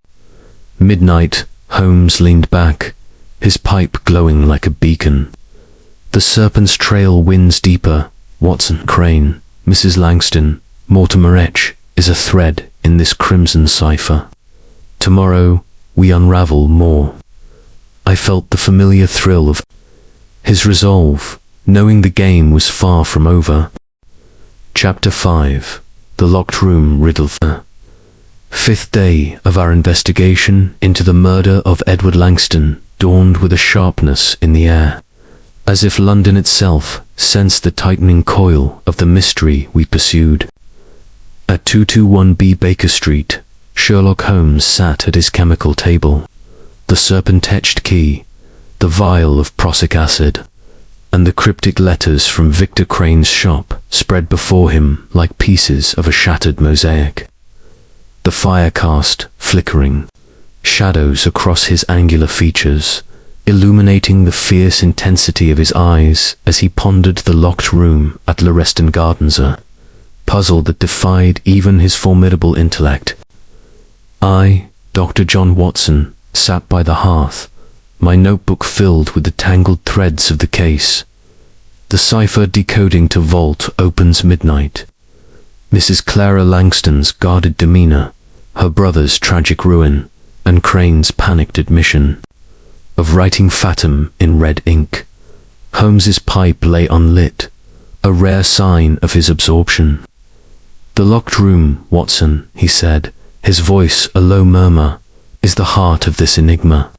midnight, Holmes leaned back, his pipe glowing like a beacon. The serpent's trail winds deeper. Watson, Crane, Mrs. Langston, Mortimer Etch is a thread in this crimson cipher. Tomorrow we unravel more. I felt the familiar thrill of his resolve, knowing the game was far from over. Chapter 5. The Locked Room Riddle. Fifth day of our investigation into the murder of Edward Langston dawned with a sharpness in the air, as if London itself sensed the tightening coil of the mystery we pursued. At 221B Baker Street, Sherlock Holmes sat at his chemical table. The serpent-etched key, the vial of prussic acid, and the cryptic letters from Victor Crane's shop spread before him like pieces of a shattered mosaic. The fire cast, flickering, shadows across his angular features, illuminating the fierce intensity of his eyes as he pondered the locked room at Laureston Gardens, a puzzle that defied even his formidable intellect. I, Dr. John Watson, sat by the hearth, my notebook filled with the tangled threads of the case. The cipher decoding to vault opens midnight. Mrs. Clara Langston's guarded demeanor, her brother's tragic ruin, and Crane's panicked admission of writing fatum in red ink. Holmes's pipe lay unlit, a rare sign of his absorption. The locked room, Watson, he said, his voice a low murmur, is the heart of this enigma.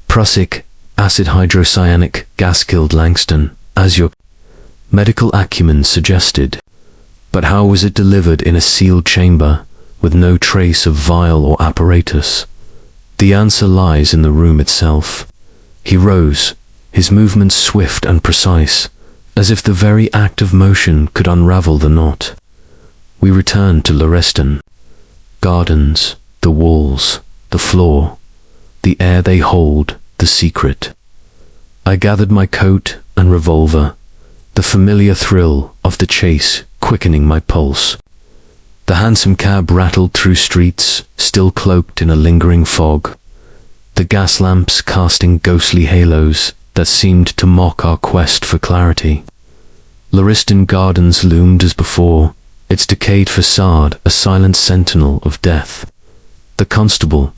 Prussic acid hydrocyanic gas killed Langston, as your medical acumen suggested. But how was it delivered in a sealed chamber, with no trace of vial or apparatus? The answer lies in the room itself. He rose, his movements swift and precise, as if the very act of motion could unravel the knot. We returned to Laureston. Gardens, the walls, the floor, the air they hold, the secret. I gathered my coat and revolver, the familiar thrill of the chase quickening my pulse. The hansom cab rattled through streets, still cloaked in a lingering fog, the gas lamps casting ghostly halos that seemed to mock our quest for clarity. Laureston Gardens loomed as before, its decayed facade a silent sentinel of death. The constable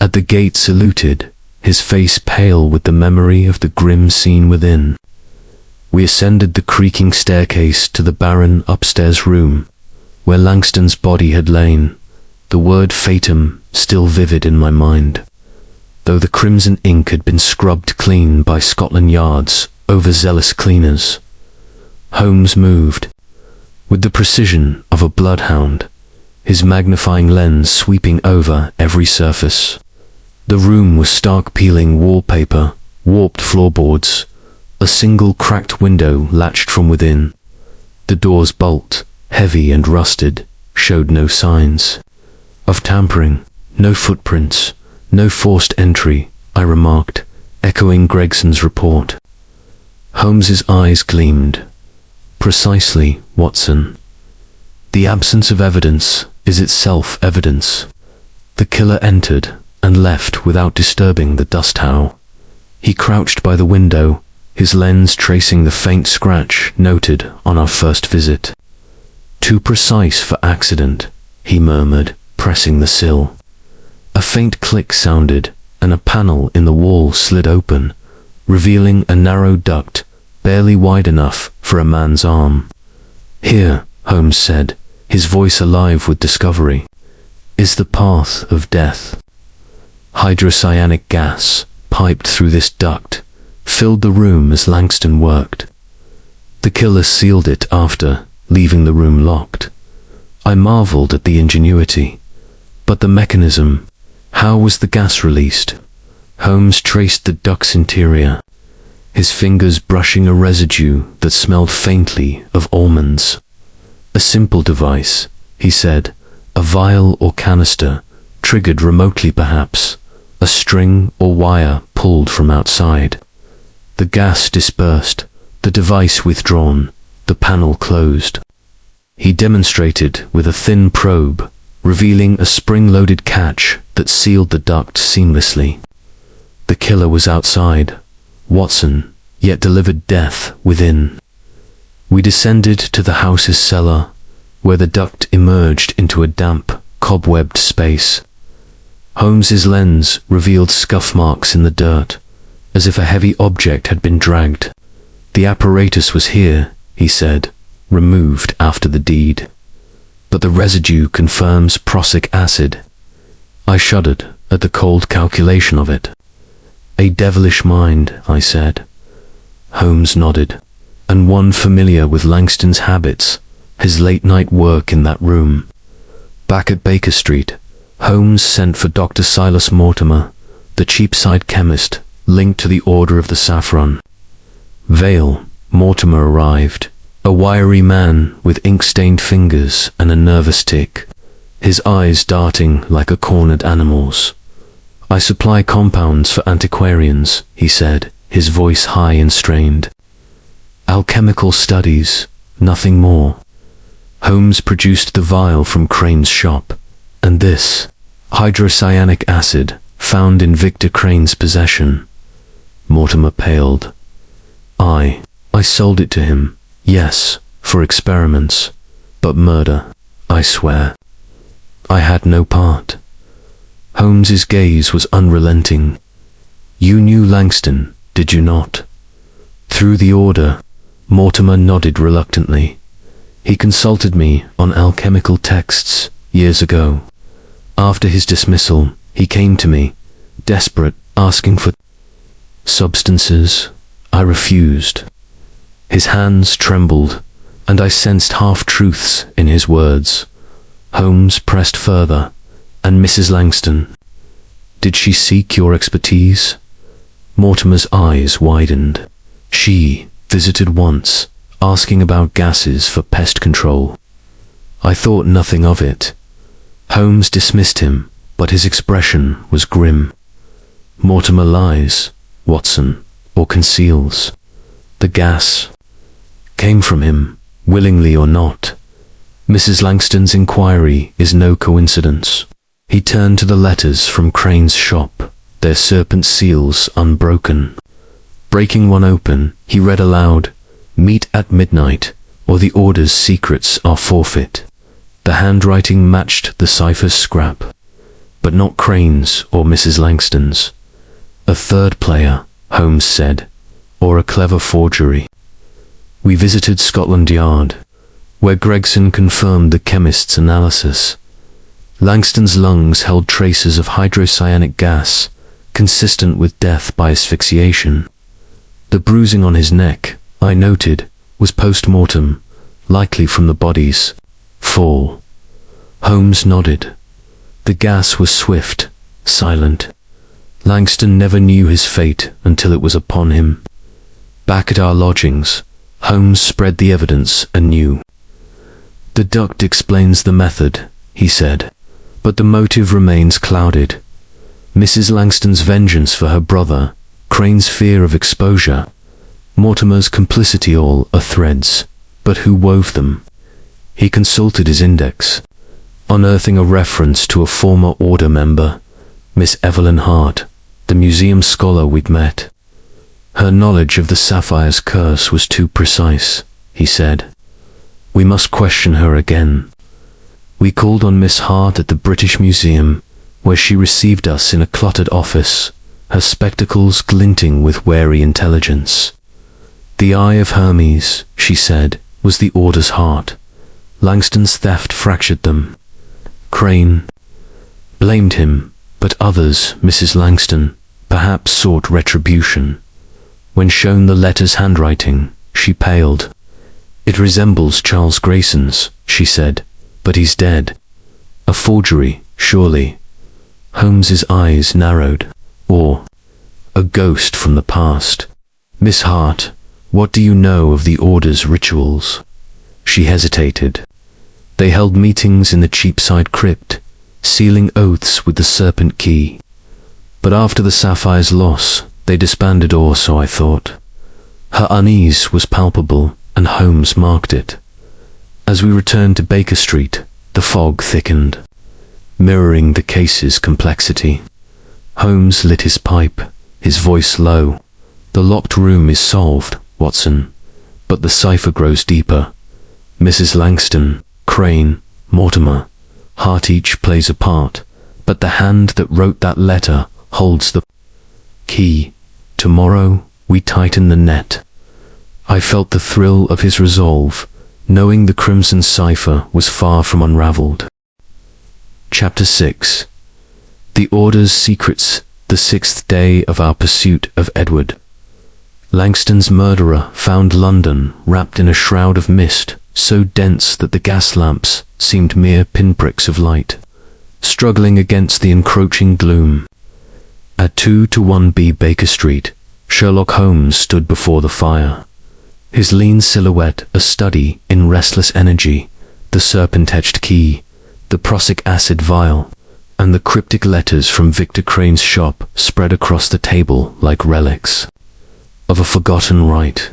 at the gate saluted, his face pale with the memory of the grim scene within. We ascended the creaking staircase to the barren upstairs room, where Langston's body had lain, the word fatum still vivid in my mind, though the crimson ink had been scrubbed clean by Scotland Yard's overzealous cleaners. Holmes moved, with the precision of a bloodhound, his magnifying lens sweeping over every surface. The room was stark peeling wallpaper, warped floorboards, a single cracked window latched from within. The door's bolt, heavy and rusted, showed no signs of tampering, no footprints, no forced entry, I remarked, echoing Gregson's report. Holmes's eyes gleamed. Precisely, Watson. The absence of evidence is itself evidence. The killer entered, and left without disturbing the dust towel. He crouched by the window, his lens tracing the faint scratch noted on our first visit. "Too precise for accident," he murmured, pressing the sill. A faint click sounded, and a panel in the wall slid open, revealing a narrow duct, barely wide enough for a man's arm. "Here," Holmes said, his voice alive with discovery, "is the path of death." Hydrocyanic gas, piped through this duct, filled the room as Langston worked. The killer sealed it after, leaving the room locked. I marveled at the ingenuity. But the mechanism, how was the gas released? Holmes traced the duct's interior, his fingers brushing a residue that smelled faintly of almonds. "A simple device," he said, "a vial or canister, triggered remotely perhaps, a string or wire pulled from outside. The gas dispersed, the device withdrawn, the panel closed." He demonstrated with a thin probe, revealing a spring-loaded catch that sealed the duct seamlessly. The killer was outside, Watson, yet delivered death within. We descended to the house's cellar, where the duct emerged into a damp, cobwebbed space. Holmes's lens revealed scuff marks in the dirt, as if a heavy object had been dragged. "The apparatus was here," he said, "removed after the deed. But the residue confirms prussic acid." I shuddered at the cold calculation of it. "A devilish mind," I said. Holmes nodded, "and one familiar with Langston's habits, his late-night work in that room." Back at Baker Street, Holmes sent for Dr. Silas Mortimer, the Cheapside chemist linked to the Order of the Saffron. Vale, Mortimer arrived, a wiry man with ink-stained fingers and a nervous tic, his eyes darting like a cornered animal's. "I supply compounds for antiquarians," he said, his voice high and strained. "Alchemical studies, nothing more." Holmes produced the vial from Crane's shop, and this, hydrocyanic acid, found in Victor Crane's possession. Mortimer paled. I sold it to him, yes, for experiments, but murder, I swear. I had no part." Holmes's gaze was unrelenting. "You knew Langston, did you not?" "Through the order," Mortimer nodded reluctantly. "He consulted me on alchemical texts years ago. After his dismissal, he came to me, desperate, asking for substances. I refused." His hands trembled, and I sensed half-truths in his words. Holmes pressed further. "And Mrs. Langston? Did she seek your expertise?" Mortimer's eyes widened. "She visited once, asking about gases for pest control. I thought nothing of it." Holmes dismissed him, but his expression was grim. "Mortimer lies, Watson, or conceals. The gas came from him, willingly or not. Mrs. Langston's inquiry is no coincidence." He turned to the letters from Crane's shop, their serpent seals unbroken. Breaking one open, he read aloud, "Meet at midnight, or the order's secrets are forfeit." The handwriting matched the cipher's scrap, but not Crane's or Mrs. Langston's. "A third player," Holmes said, "or a clever forgery." We visited Scotland Yard, where Gregson confirmed the chemist's analysis. Langston's lungs held traces of hydrocyanic gas, consistent with death by asphyxiation. The bruising on his neck, I noted, was post-mortem, likely from the body's fall. Holmes nodded. The gas was swift, silent. Langston never knew his fate until it was upon him. Back at our lodgings, Holmes spread the evidence anew. "The duct explains the method," he said, "but the motive remains clouded. Mrs. Langston's vengeance for her brother, Crane's fear of exposure, Mortimer's complicity, all are threads, but who wove them?" He consulted his index, unearthing a reference to a former order member, Miss Evelyn Hart, the museum scholar we'd met. Her knowledge of the sapphire's curse was too precise, he said. We must question her again. We called on Miss Hart at the British Museum, where she received us in a cluttered office, her spectacles glinting with wary intelligence. The Eye of Hermes, she said, was the Order's heart. Langston's theft fractured them. Crane blamed him, but others, Mrs. Langston, perhaps sought retribution. When shown the letter's handwriting, she paled. It resembles Charles Grayson's, she said, but he's dead. A forgery, surely. Holmes's eyes narrowed. Or a ghost from the past. Miss Hart, what do you know of the Order's rituals? She hesitated. They held meetings in the Cheapside crypt, sealing oaths with the serpent key. But after the sapphire's loss, they disbanded, or so I thought. Her unease was palpable, and Holmes marked it. As we returned to Baker Street, the fog thickened, mirroring the case's complexity. Holmes lit his pipe, his voice low. The locked room is solved, Watson, but the cipher grows deeper. Mrs. Langston, Crane, Mortimer, Hart each plays a part, but the hand that wrote that letter holds the key. Tomorrow we tighten the net. I felt the thrill of his resolve, knowing the crimson cipher was far from unraveled. Chapter 6. The Order's Secrets, the 6th day of our pursuit of Edward. Langston's murderer found London wrapped in a shroud of mist, so dense that the gas lamps seemed mere pinpricks of light, struggling against the encroaching gloom. At 2-1B Baker Street, Sherlock Holmes stood before the fire, his lean silhouette a study in restless energy, the serpent-etched key, the prussic acid vial, and the cryptic letters from Victor Crane's shop spread across the table like relics of a forgotten rite.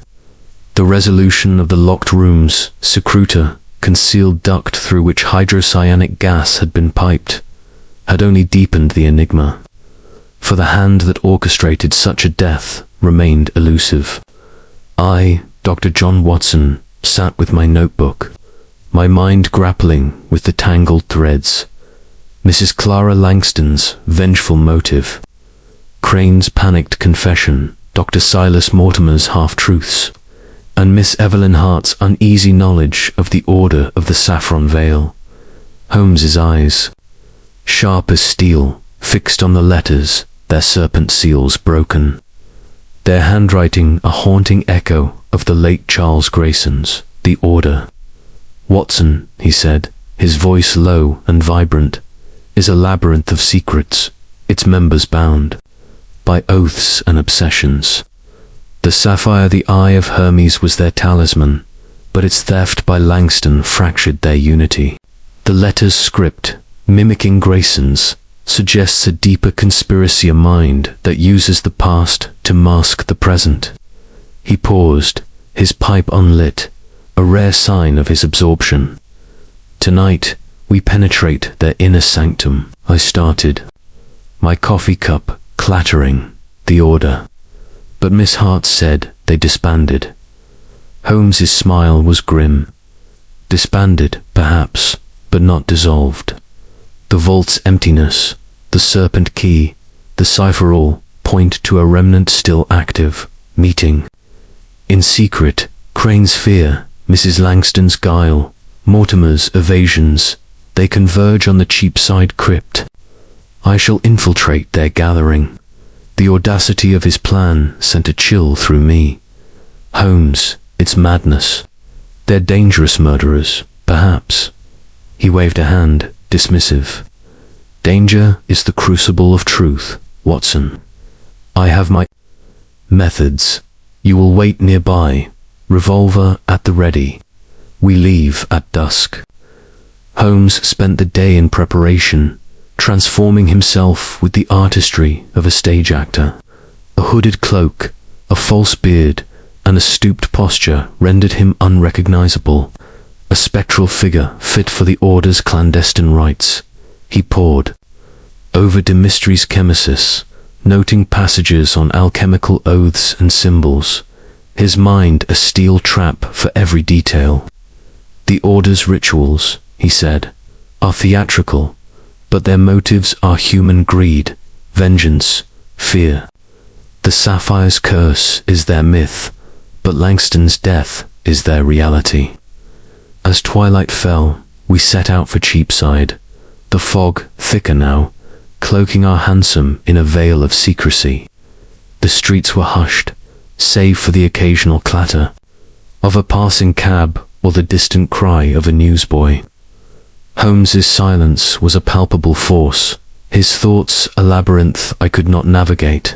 The resolution of the locked room's secretor, concealed duct through which hydrocyanic gas had been piped, had only deepened the enigma, for the hand that orchestrated such a death remained elusive. I, Dr. John Watson, sat with my notebook, my mind grappling with the tangled threads. Mrs. Clara Langston's vengeful motive, Crane's panicked confession, Dr. Silas Mortimer's half-truths, and Miss Evelyn Hart's uneasy knowledge of the Order of the Saffron Veil. Holmes's eyes, sharp as steel, fixed on the letters, their serpent seals broken, their handwriting a haunting echo of the late Charles Grayson's. The Order, Watson, he said, his voice low and vibrant, is a labyrinth of secrets, its members bound by oaths and obsessions. The sapphire, the Eye of Hermes, was their talisman, but its theft by Langston fractured their unity. The letter's script, mimicking Grayson's, suggests a deeper conspiracy, a mind that uses the past to mask the present. He paused, his pipe unlit, a rare sign of his absorption. Tonight, we penetrate their inner sanctum, I started, my coffee cup clattering. The Order. But Miss Hart said they disbanded. Holmes's smile was grim. Disbanded, perhaps, but not dissolved. The vault's emptiness, the serpent key, the cipher all point to a remnant still active, meeting. In secret, Crane's fear, Mrs. Langston's guile, Mortimer's evasions, they converge on the Cheapside crypt. I shall infiltrate their gathering. The audacity of his plan sent a chill through me. Holmes, it's madness. They're dangerous murderers, perhaps. He waved a hand, dismissive. Danger is the crucible of truth, Watson. I have my methods. You will wait nearby, revolver at the ready. We leave at dusk. Holmes spent the day in preparation, transforming himself with the artistry of a stage actor. A hooded cloak, a false beard, and a stooped posture rendered him unrecognizable, a spectral figure fit for the Order's clandestine rites. He poured over de mysteries chemicis, noting passages on alchemical oaths and symbols, his mind a steel trap for every detail. The Order's rituals, he said, are theatrical, but their motives are human greed, vengeance, fear. The Sapphire's curse is their myth, but Langston's death is their reality. As twilight fell, we set out for Cheapside, the fog thicker now, cloaking our hansom in a veil of secrecy. The streets were hushed, save for the occasional clatter of a passing cab or the distant cry of a newsboy. Holmes's silence was a palpable force, his thoughts a labyrinth I could not navigate.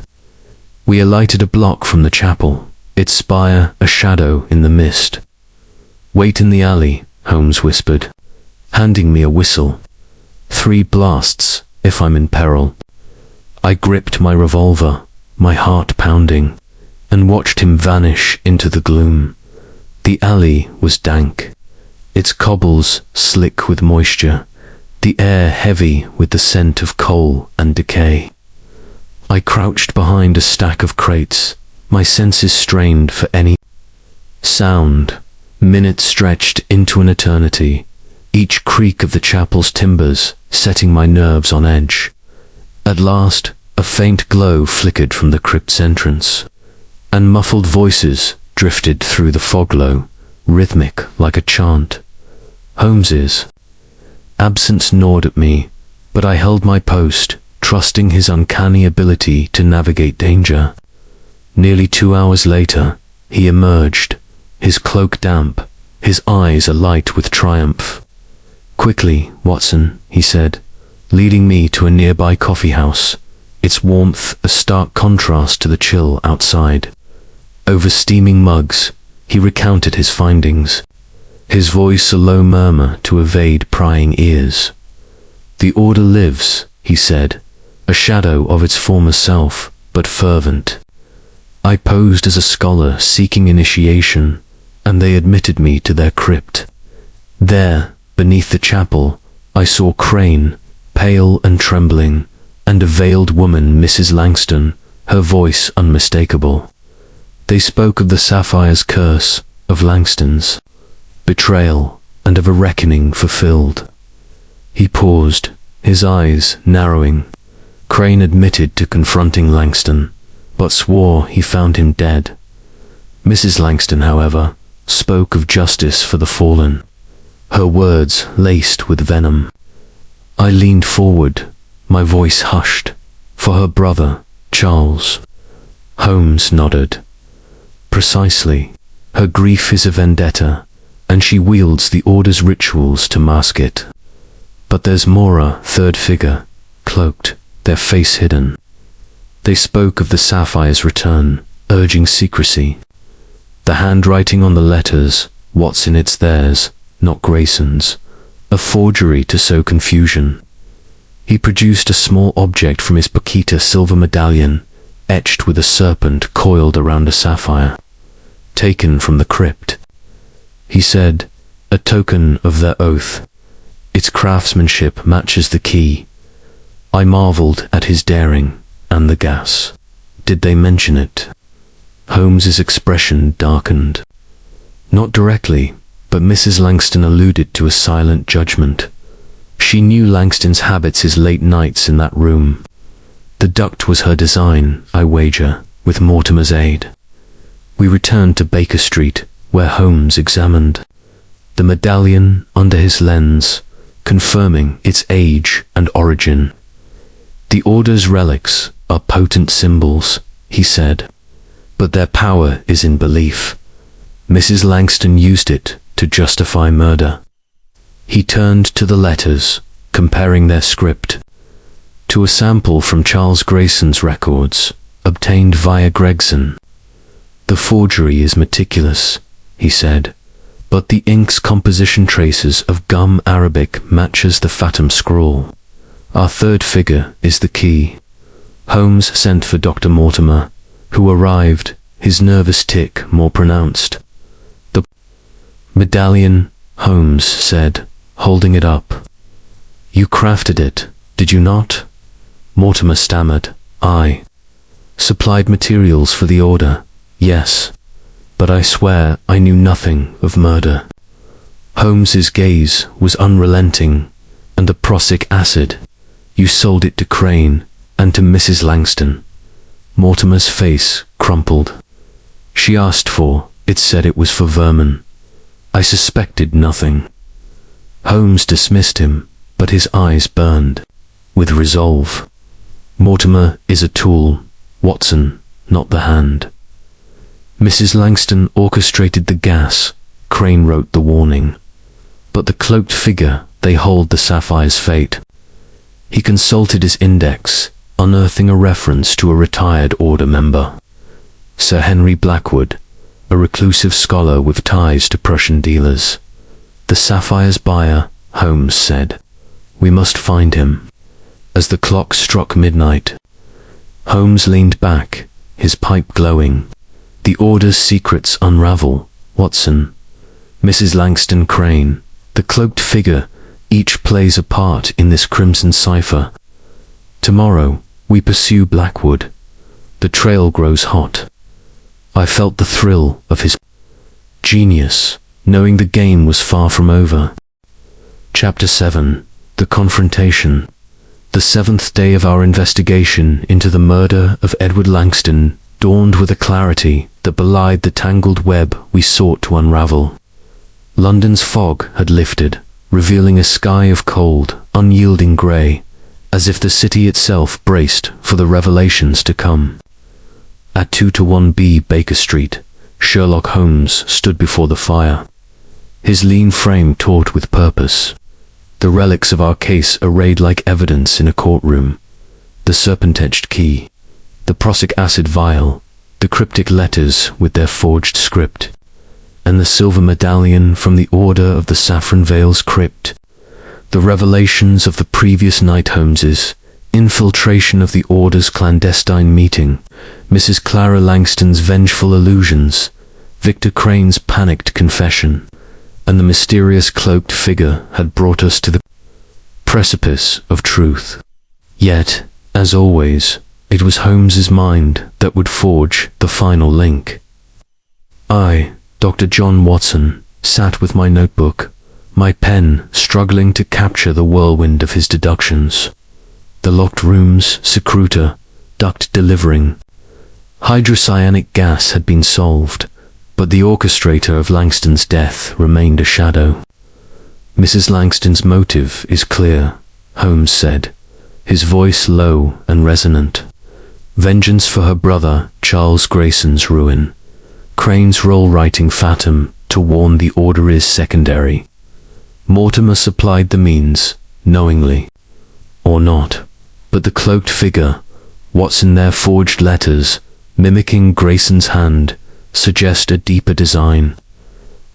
We alighted a block from the chapel, its spire a shadow in the mist. "Wait in the alley," Holmes whispered, handing me a whistle. "3 blasts, if I'm in peril." I gripped my revolver, my heart pounding, and watched him vanish into the gloom. The alley was dank, its cobbles slick with moisture, the air heavy with the scent of coal and decay. I crouched behind a stack of crates, my senses strained for any sound. Minutes stretched into an eternity, each creak of the chapel's timbers setting my nerves on edge. At last, a faint glow flickered from the crypt's entrance, and muffled voices drifted through the fogglow, rhythmic like a chant. Holmes's. Absence gnawed at me, but I held my post, trusting his uncanny ability to navigate danger. Nearly 2 hours later, he emerged, his cloak damp, his eyes alight with triumph. "Quickly, Watson," he said, leading me to a nearby coffee house, its warmth a stark contrast to the chill outside. Over steaming mugs, he recounted his findings, his voice a low murmur to evade prying ears. "The Order lives," he said, a shadow of its former self, but fervent. I posed as a scholar seeking initiation, and they admitted me to their crypt. There, beneath the chapel, I saw Crane, pale and trembling, and a veiled woman, Mrs. Langston, her voice unmistakable. They spoke of the Sapphire's curse, of Langston's betrayal, and of a reckoning fulfilled. He paused, his eyes narrowing. Crane admitted to confronting Langston, but swore he found him dead. Mrs. Langston, however, spoke of justice for the fallen, her words laced with venom. I leaned forward, my voice hushed, for her brother, Charles. Holmes nodded. "Precisely. Her grief is a vendetta, and she wields the Order's rituals to mask it. But there's more, a third figure, cloaked, their face hidden. They spoke of the Sapphire's return, urging secrecy. The handwriting on the letters, Watson, it's theirs, not Grayson's, a forgery to sow confusion." He produced a small object from his Paquita silver medallion, etched with a serpent coiled around a sapphire, taken from the crypt. He said, "A token of their oath. Its craftsmanship matches the key." I marveled at his daring, and the gas. Did they mention it? Holmes's expression darkened. Not directly, but Mrs. Langston alluded to a silent judgment. She knew Langston's habits, his late nights in that room. The duct was her design, I wager, with Mortimer's aid. We returned to Baker Street, where Holmes examined the medallion under his lens, confirming its age and origin. "The Order's relics are potent symbols," he said, "but their power is in belief. Mrs. Langston used it to justify murder." He turned to the letters, comparing their script to a sample from Charles Grayson's records, obtained via Gregson. "The forgery is meticulous," he said, "but the ink's composition traces of gum Arabic matches the Fatum scrawl. Our third figure is the key." Holmes sent for Dr. Mortimer, who arrived, his nervous tic more pronounced. "The medallion," Holmes said, holding it up. "You crafted it, did you not?" Mortimer stammered. I supplied materials for the order, yes, but I swear I knew nothing of murder. Holmes's gaze was unrelenting. And the prussic acid, you sold it to Crane and to Mrs. Langston. Mortimer's face crumpled. She asked for, it said it was for vermin. I suspected nothing. Holmes dismissed him, but his eyes burned with resolve. Mortimer is a tool, Watson, not the hand. Mrs. Langston orchestrated the gas, Crane wrote the warning. But the cloaked figure, they hold the sapphire's fate. He consulted his index, unearthing a reference to a retired order member. Sir Henry Blackwood, a reclusive scholar with ties to Prussian dealers. The sapphire's buyer, Holmes said. We must find him. As the clock struck midnight, Holmes leaned back, his pipe glowing. The order's secrets unravel, Watson. Mrs. Langston, Crane, the cloaked figure, each plays a part in this crimson cipher. Tomorrow, we pursue Blackwood. The trail grows hot. I felt the thrill of his genius, knowing the game was far from over. Chapter 7. The Confrontation. The 7th day of our investigation into the murder of Edward Langston dawned with a clarity that belied the tangled web we sought to unravel. London's fog had lifted, revealing a sky of cold, unyielding grey, as if the city itself braced for the revelations to come. At 2-1B Baker Street, Sherlock Holmes stood before the fire, his lean frame taut with purpose, the relics of our case arrayed like evidence in a courtroom, the serpent-edged key, the prussic acid vial, the cryptic letters with their forged script, and the silver medallion from the Order of the Saffron Veil's crypt. The revelations of the previous night, Holmes's infiltration of the Order's clandestine meeting, Mrs. Clara Langston's vengeful allusions, Victor Crane's panicked confession, and the mysterious cloaked figure had brought us to the precipice of truth. Yet, as always, it was Holmes's mind that would forge the final link. I, Dr. John Watson, sat with my notebook, my pen struggling to capture the whirlwind of his deductions. The locked room's secretor, duct delivering. Hydrocyanic gas had been solved, but the orchestrator of Langston's death remained a shadow. Mrs. Langston's motive is clear, Holmes said, his voice low and resonant. Vengeance for her brother, Charles Grayson's ruin. Crane's role-writing fatum to warn the Order is secondary. Mortimer supplied the means, knowingly, or not, but the cloaked figure, Watson, their forged letters, mimicking Grayson's hand, suggest a deeper design.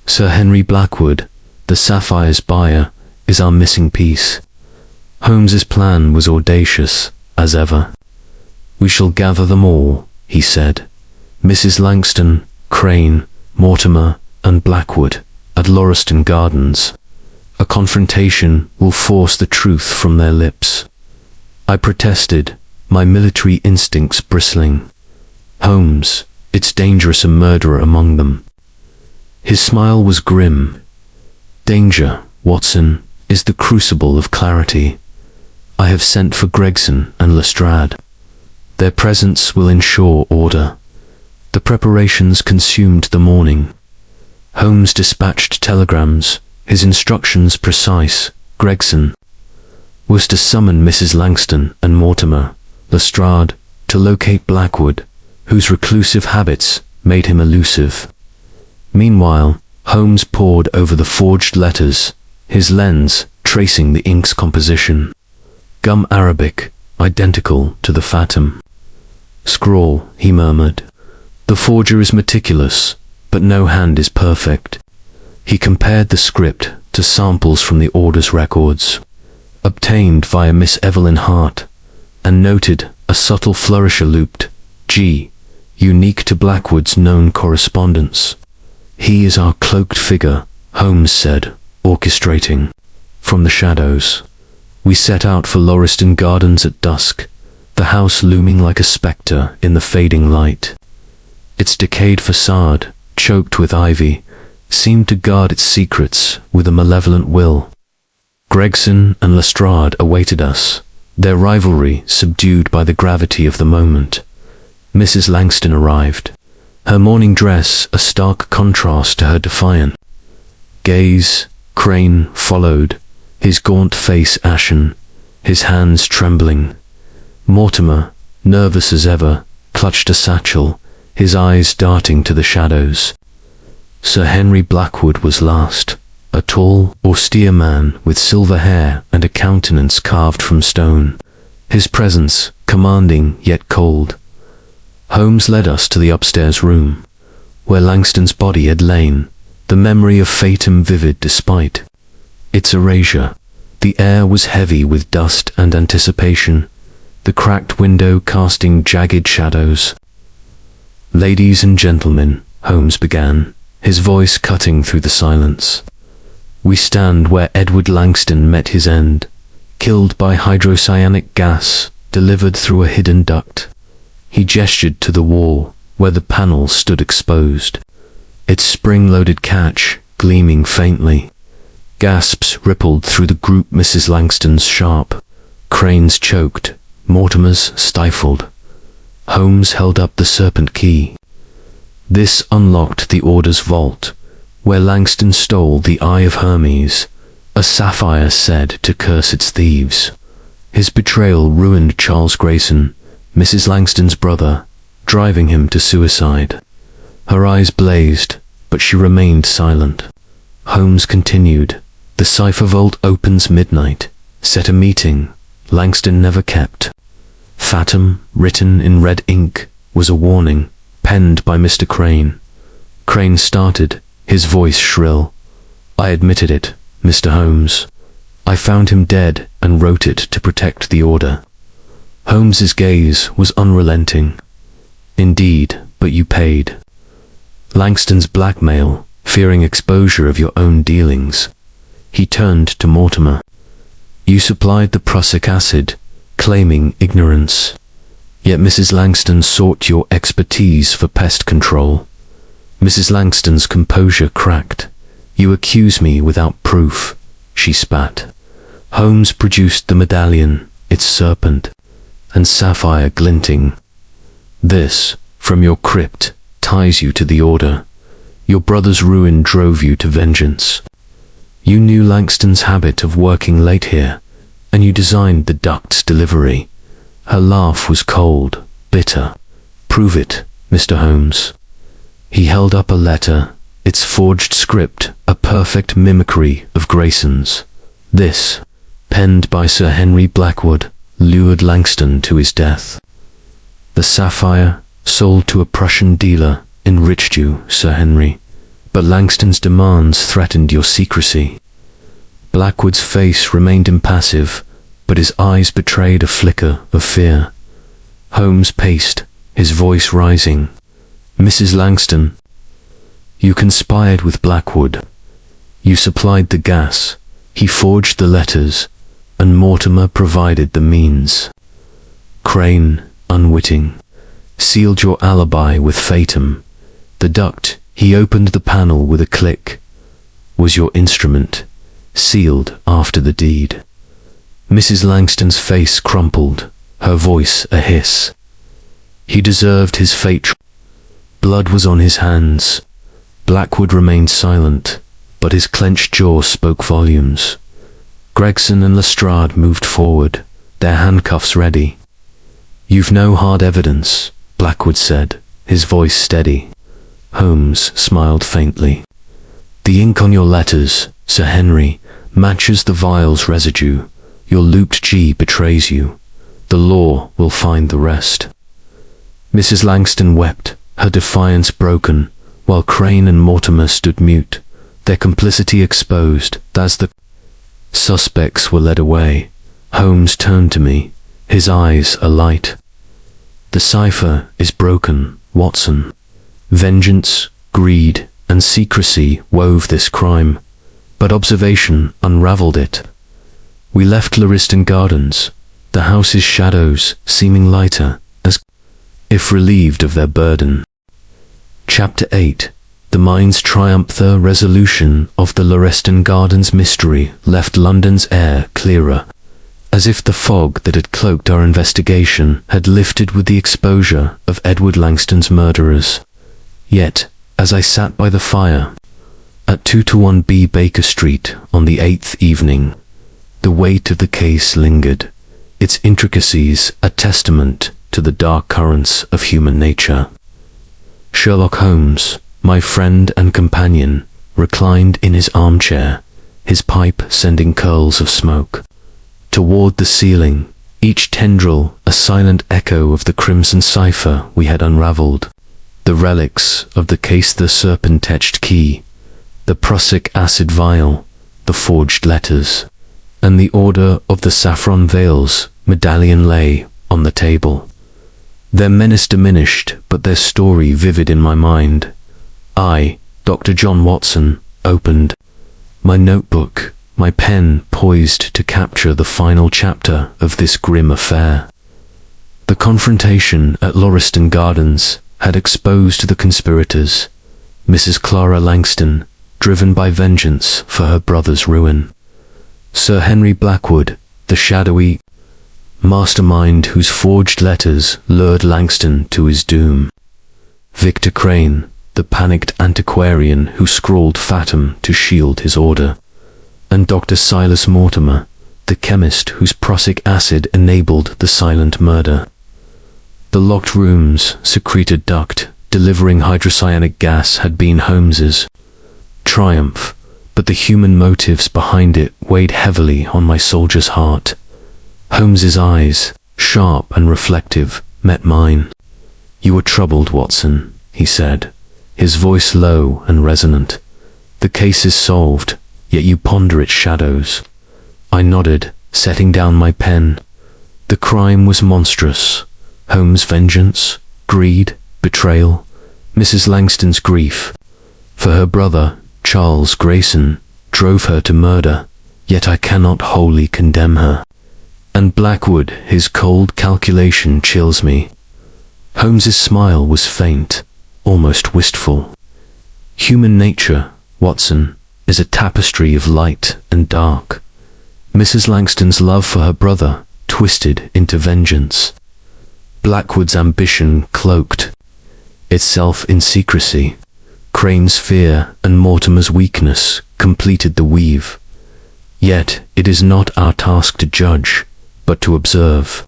Sir Henry Blackwood, the sapphire's buyer, is our missing piece. Holmes's plan was audacious, as ever. We shall gather them all, he said. Mrs. Langston, Crane, Mortimer, and Blackwood, at Lauriston Gardens. A confrontation will force the truth from their lips. I protested, my military instincts bristling. Holmes, it's dangerous a murderer among them. His smile was grim. Danger, Watson, is the crucible of clarity. I have sent for Gregson and Lestrade. Their presence will ensure order. The preparations consumed the morning. Holmes dispatched telegrams, his instructions precise. Gregson was to summon Mrs. Langston and Mortimer. Lestrade to locate Blackwood, whose reclusive habits made him elusive. Meanwhile, Holmes pored over the forged letters, his lens tracing the ink's composition. Gum Arabic, identical to the fatum. Scrawl, he murmured. The forger is meticulous, but no hand is perfect. He compared the script to samples from the Order's records, obtained via Miss Evelyn Hart, and noted a subtle flourisher looped G, unique to Blackwood's known correspondence. He is our cloaked figure, Holmes said, orchestrating. From the shadows, we set out for Lauriston Gardens at dusk, the house looming like a spectre in the fading light. Its decayed facade, choked with ivy, seemed to guard its secrets with a malevolent will. Gregson and Lestrade awaited us, their rivalry subdued by the gravity of the moment. Mrs. Langston arrived, her morning dress a stark contrast to her defiant gaze. Crane followed, his gaunt face ashen, his hands trembling. Mortimer, nervous as ever, clutched a satchel, his eyes darting to the shadows. Sir Henry Blackwood was last, a tall, austere man with silver hair and a countenance carved from stone, his presence commanding yet cold. Holmes led us to the upstairs room, where Langston's body had lain, the memory of fatum vivid despite its erasure. The air was heavy with dust and anticipation, the cracked window casting jagged shadows. "Ladies and gentlemen," Holmes began, his voice cutting through the silence. "We stand where Edward Langston met his end, killed by hydrocyanic gas delivered through a hidden duct." He gestured to the wall, where the panel stood exposed, its spring-loaded catch gleaming faintly. Gasps rippled through the group. Mrs. Langston's sharp, Crane's choked, Mortimer's stifled. Holmes held up the serpent key. This unlocked the Order's vault, where Langston stole the Eye of Hermes, a sapphire said to curse its thieves. His betrayal ruined Charles Grayson, Mrs. Langston's brother, driving him to suicide. Her eyes blazed, but she remained silent. Holmes continued, "The cipher vault opens midnight. Set a meeting Langston never kept." Fatum, written in red ink, was a warning, penned by Mr. Crane. Crane started, his voice shrill. "I admitted it, Mr. Holmes. I found him dead and wrote it to protect the Order." Holmes's gaze was unrelenting. "Indeed, but you paid." "Langston's blackmail, fearing exposure of your own dealings." He turned to Mortimer. "You supplied the prussic acid, claiming ignorance. Yet Mrs. Langston sought your expertise for pest control." Mrs. Langston's composure cracked. "You accuse me without proof," she spat. Holmes produced the medallion, its serpent and sapphire glinting. "This, from your crypt, ties you to the Order. Your brother's ruin drove you to vengeance. You knew Langston's habit of working late here, and you designed the duct's delivery." Her laugh was cold, bitter. "Prove it, Mr. Holmes." He held up a letter, its forged script a perfect mimicry of Grayson's. "This, penned by Sir Henry Blackwood, lured Langston to his death. The sapphire, sold to a Prussian dealer, enriched you, Sir Henry, but Langston's demands threatened your secrecy." Blackwood's face remained impassive, but his eyes betrayed a flicker of fear. Holmes paced, his voice rising. "Mrs. Langston, you conspired with Blackwood. You supplied the gas, he forged the letters, and Mortimer provided the means. Crane, unwitting, sealed your alibi with fatum. The duct, he opened the panel with a click, was your instrument, sealed after the deed." Mrs. Langston's face crumpled, her voice a hiss. "He deserved his fate." Blood was on his hands. Blackwood remained silent, but his clenched jaw spoke volumes. Gregson and Lestrade moved forward, their handcuffs ready. "You've no hard evidence," Blackwood said, his voice steady. Holmes smiled faintly. "The ink on your letters, Sir Henry, matches the vial's residue. Your looped G betrays you. The law will find the rest." Mrs. Langston wept, her defiance broken, while Crane and Mortimer stood mute, their complicity exposed. As the suspects were led away, Holmes turned to me, his eyes alight. "The cipher is broken, Watson. Vengeance, greed, and secrecy wove this crime, but observation unraveled it. We left Lauriston Gardens, the house's shadows seeming lighter, as if relieved of their burden. Chapter 8. The mind's triumph. The resolution of the Lauriston Gardens mystery left London's air clearer, as if the fog that had cloaked our investigation had lifted with the exposure of Edward Langton's murderers. Yet, as I sat by the fire, at 221B Baker Street on the 8th evening, the weight of the case lingered, its intricacies a testament to the dark currents of human nature. Sherlock Holmes, my friend and companion, reclined in his armchair, his pipe sending curls of smoke toward the ceiling, each tendril a silent echo of the crimson cipher we had unraveled, the relics of the case, the serpent-etched key, the prussic acid vial, the forged letters, and the Order of the Saffron Veils medallion lay on the table. Their menace diminished, but their story vivid in my mind. I, Dr. John Watson, opened my notebook, my pen poised to capture the final chapter of this grim affair. The confrontation at Lauriston Gardens had exposed the conspirators, Mrs. Clara Langston, driven by vengeance for her brother's ruin, Sir Henry Blackwood, the shadowy mastermind whose forged letters lured Langston to his doom, Victor Crane, the panicked antiquarian who scrawled Fathom to shield his order, and Dr. Silas Mortimer, the chemist whose prussic acid enabled the silent murder. The locked room's secreted duct delivering hydrocyanic gas had been Holmes's triumph, but the human motives behind it weighed heavily on my soldier's heart. Holmes's eyes, sharp and reflective, met mine. "You are troubled, Watson," he said, his voice low and resonant. "The case is solved, yet you ponder its shadows." I nodded, setting down my pen. The crime was monstrous. Holmes' vengeance, greed, betrayal, Mrs. Langston's grief for her brother, Charles Grayson, drove her to murder, yet I cannot wholly condemn her. And Blackwood, his cold calculation chills me. Holmes's smile was faint, almost wistful. Human nature, Watson, is a tapestry of light and dark. Mrs. Langston's love for her brother twisted into vengeance. Blackwood's ambition cloaked itself in secrecy. Crane's fear and Mortimer's weakness completed the weave. Yet it is not our task to judge, but to observe.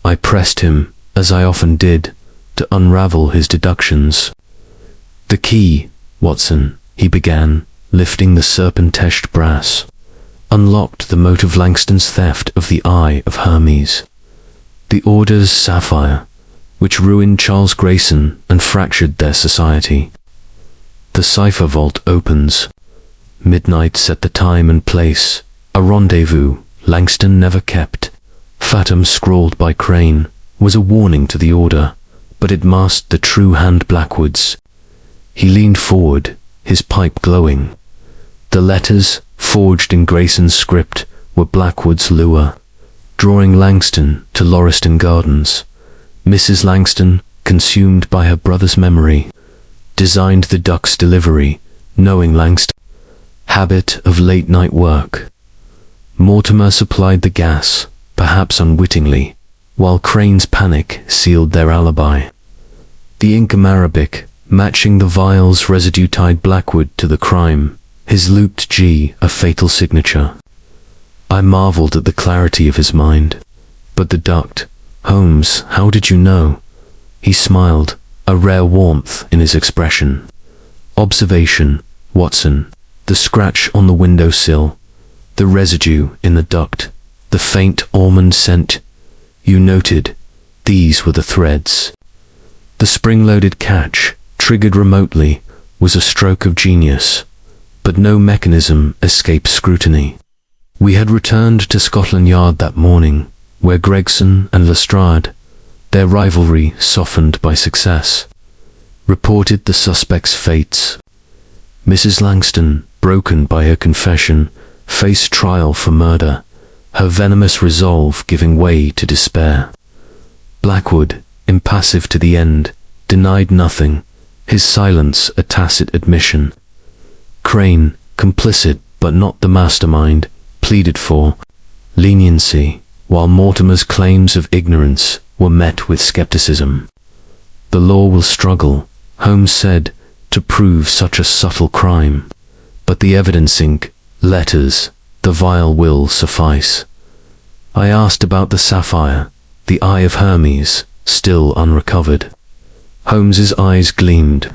I pressed him, as I often did, to unravel his deductions. "The key, Watson," he began, lifting the serpent-etched brass, "unlocked the mote of Langston's theft of the Eye of Hermes, the Order's sapphire, which ruined Charles Grayson and fractured their society. The cipher vault opens. Midnight set the time and place, a rendezvous Langston never kept. Fathom scrawled by Crane was a warning to the Order, but it masked the true hand Blackwood's." He leaned forward, his pipe glowing. The letters, forged in Grayson's script, were Blackwood's lure, drawing Langston to Lauriston Gardens. Mrs. Langston, consumed by her brother's memory, designed the duck's delivery, knowing Langston's habit of late-night work. Mortimer supplied the gas, perhaps unwittingly, while Crane's panic sealed their alibi. The ink Arabic, matching the vial's residue, tied Blackwood to the crime, his looped G a fatal signature. I marveled at the clarity of his mind. "But the duct, Holmes, how did you know?" He smiled, a rare warmth in his expression. "Observation, Watson, the scratch on the windowsill, the residue in the duct, the faint almond scent. You noted, these were the threads." The spring-loaded catch, triggered remotely, was a stroke of genius, but no mechanism escaped scrutiny. We had returned to Scotland Yard that morning, where Gregson and Lestrade, their rivalry softened by success, reported the suspects' fates. Mrs. Langston, broken by her confession, faced trial for murder, her venomous resolve giving way to despair. Blackwood, impassive to the end, denied nothing, his silence a tacit admission. Crane, complicit but not the mastermind, pleaded for leniency, while Mortimer's claims of ignorance were met with skepticism. The law will struggle, Holmes said, to prove such a subtle crime, but the evidence ink, letters, the vial will suffice. I asked about the sapphire, the eye of Hermes, still unrecovered. Holmes's eyes gleamed.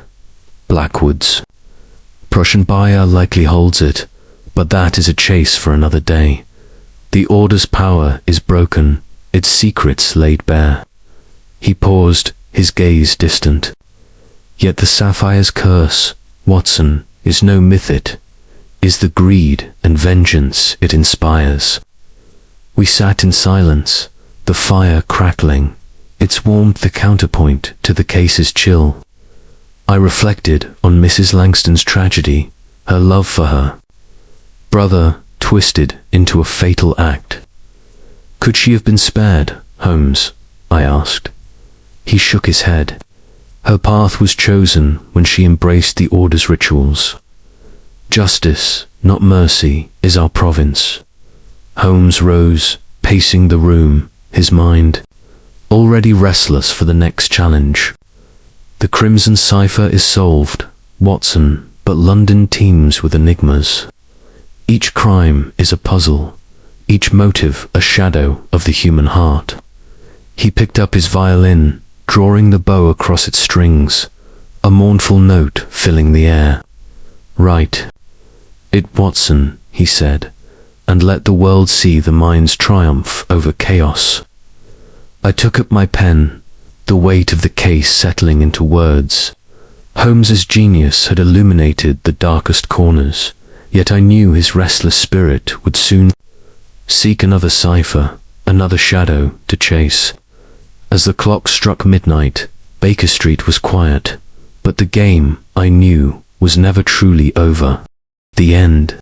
Blackwood's Prussian buyer likely holds it, but that is a chase for another day. The order's power is broken, its secrets laid bare. He paused, his gaze distant. Yet the sapphire's curse, Watson, is no myth, it is the greed and vengeance it inspires. We sat in silence, the fire crackling, its warmth the counterpoint to the case's chill. I reflected on Mrs. Langston's tragedy, her love for her brother twisted into a fatal act. Could she have been spared, Holmes? I asked. He shook his head. Her path was chosen when she embraced the order's rituals. Justice, not mercy, is our province. Holmes rose, pacing the room, his mind already restless for the next challenge. The crimson cipher is solved, Watson, but London teems with enigmas. Each crime is a puzzle, each motive a shadow of the human heart. He picked up his violin, drawing the bow across its strings, a mournful note filling the air. "Write it, Watson," he said, "and let the world see the mind's triumph over chaos." I took up my pen, the weight of the case settling into words. Holmes's genius had illuminated the darkest corners, yet I knew his restless spirit would soon seek another cipher, another shadow to chase. As the clock struck midnight, Baker Street was quiet, but the game, I knew, was never truly over. The end.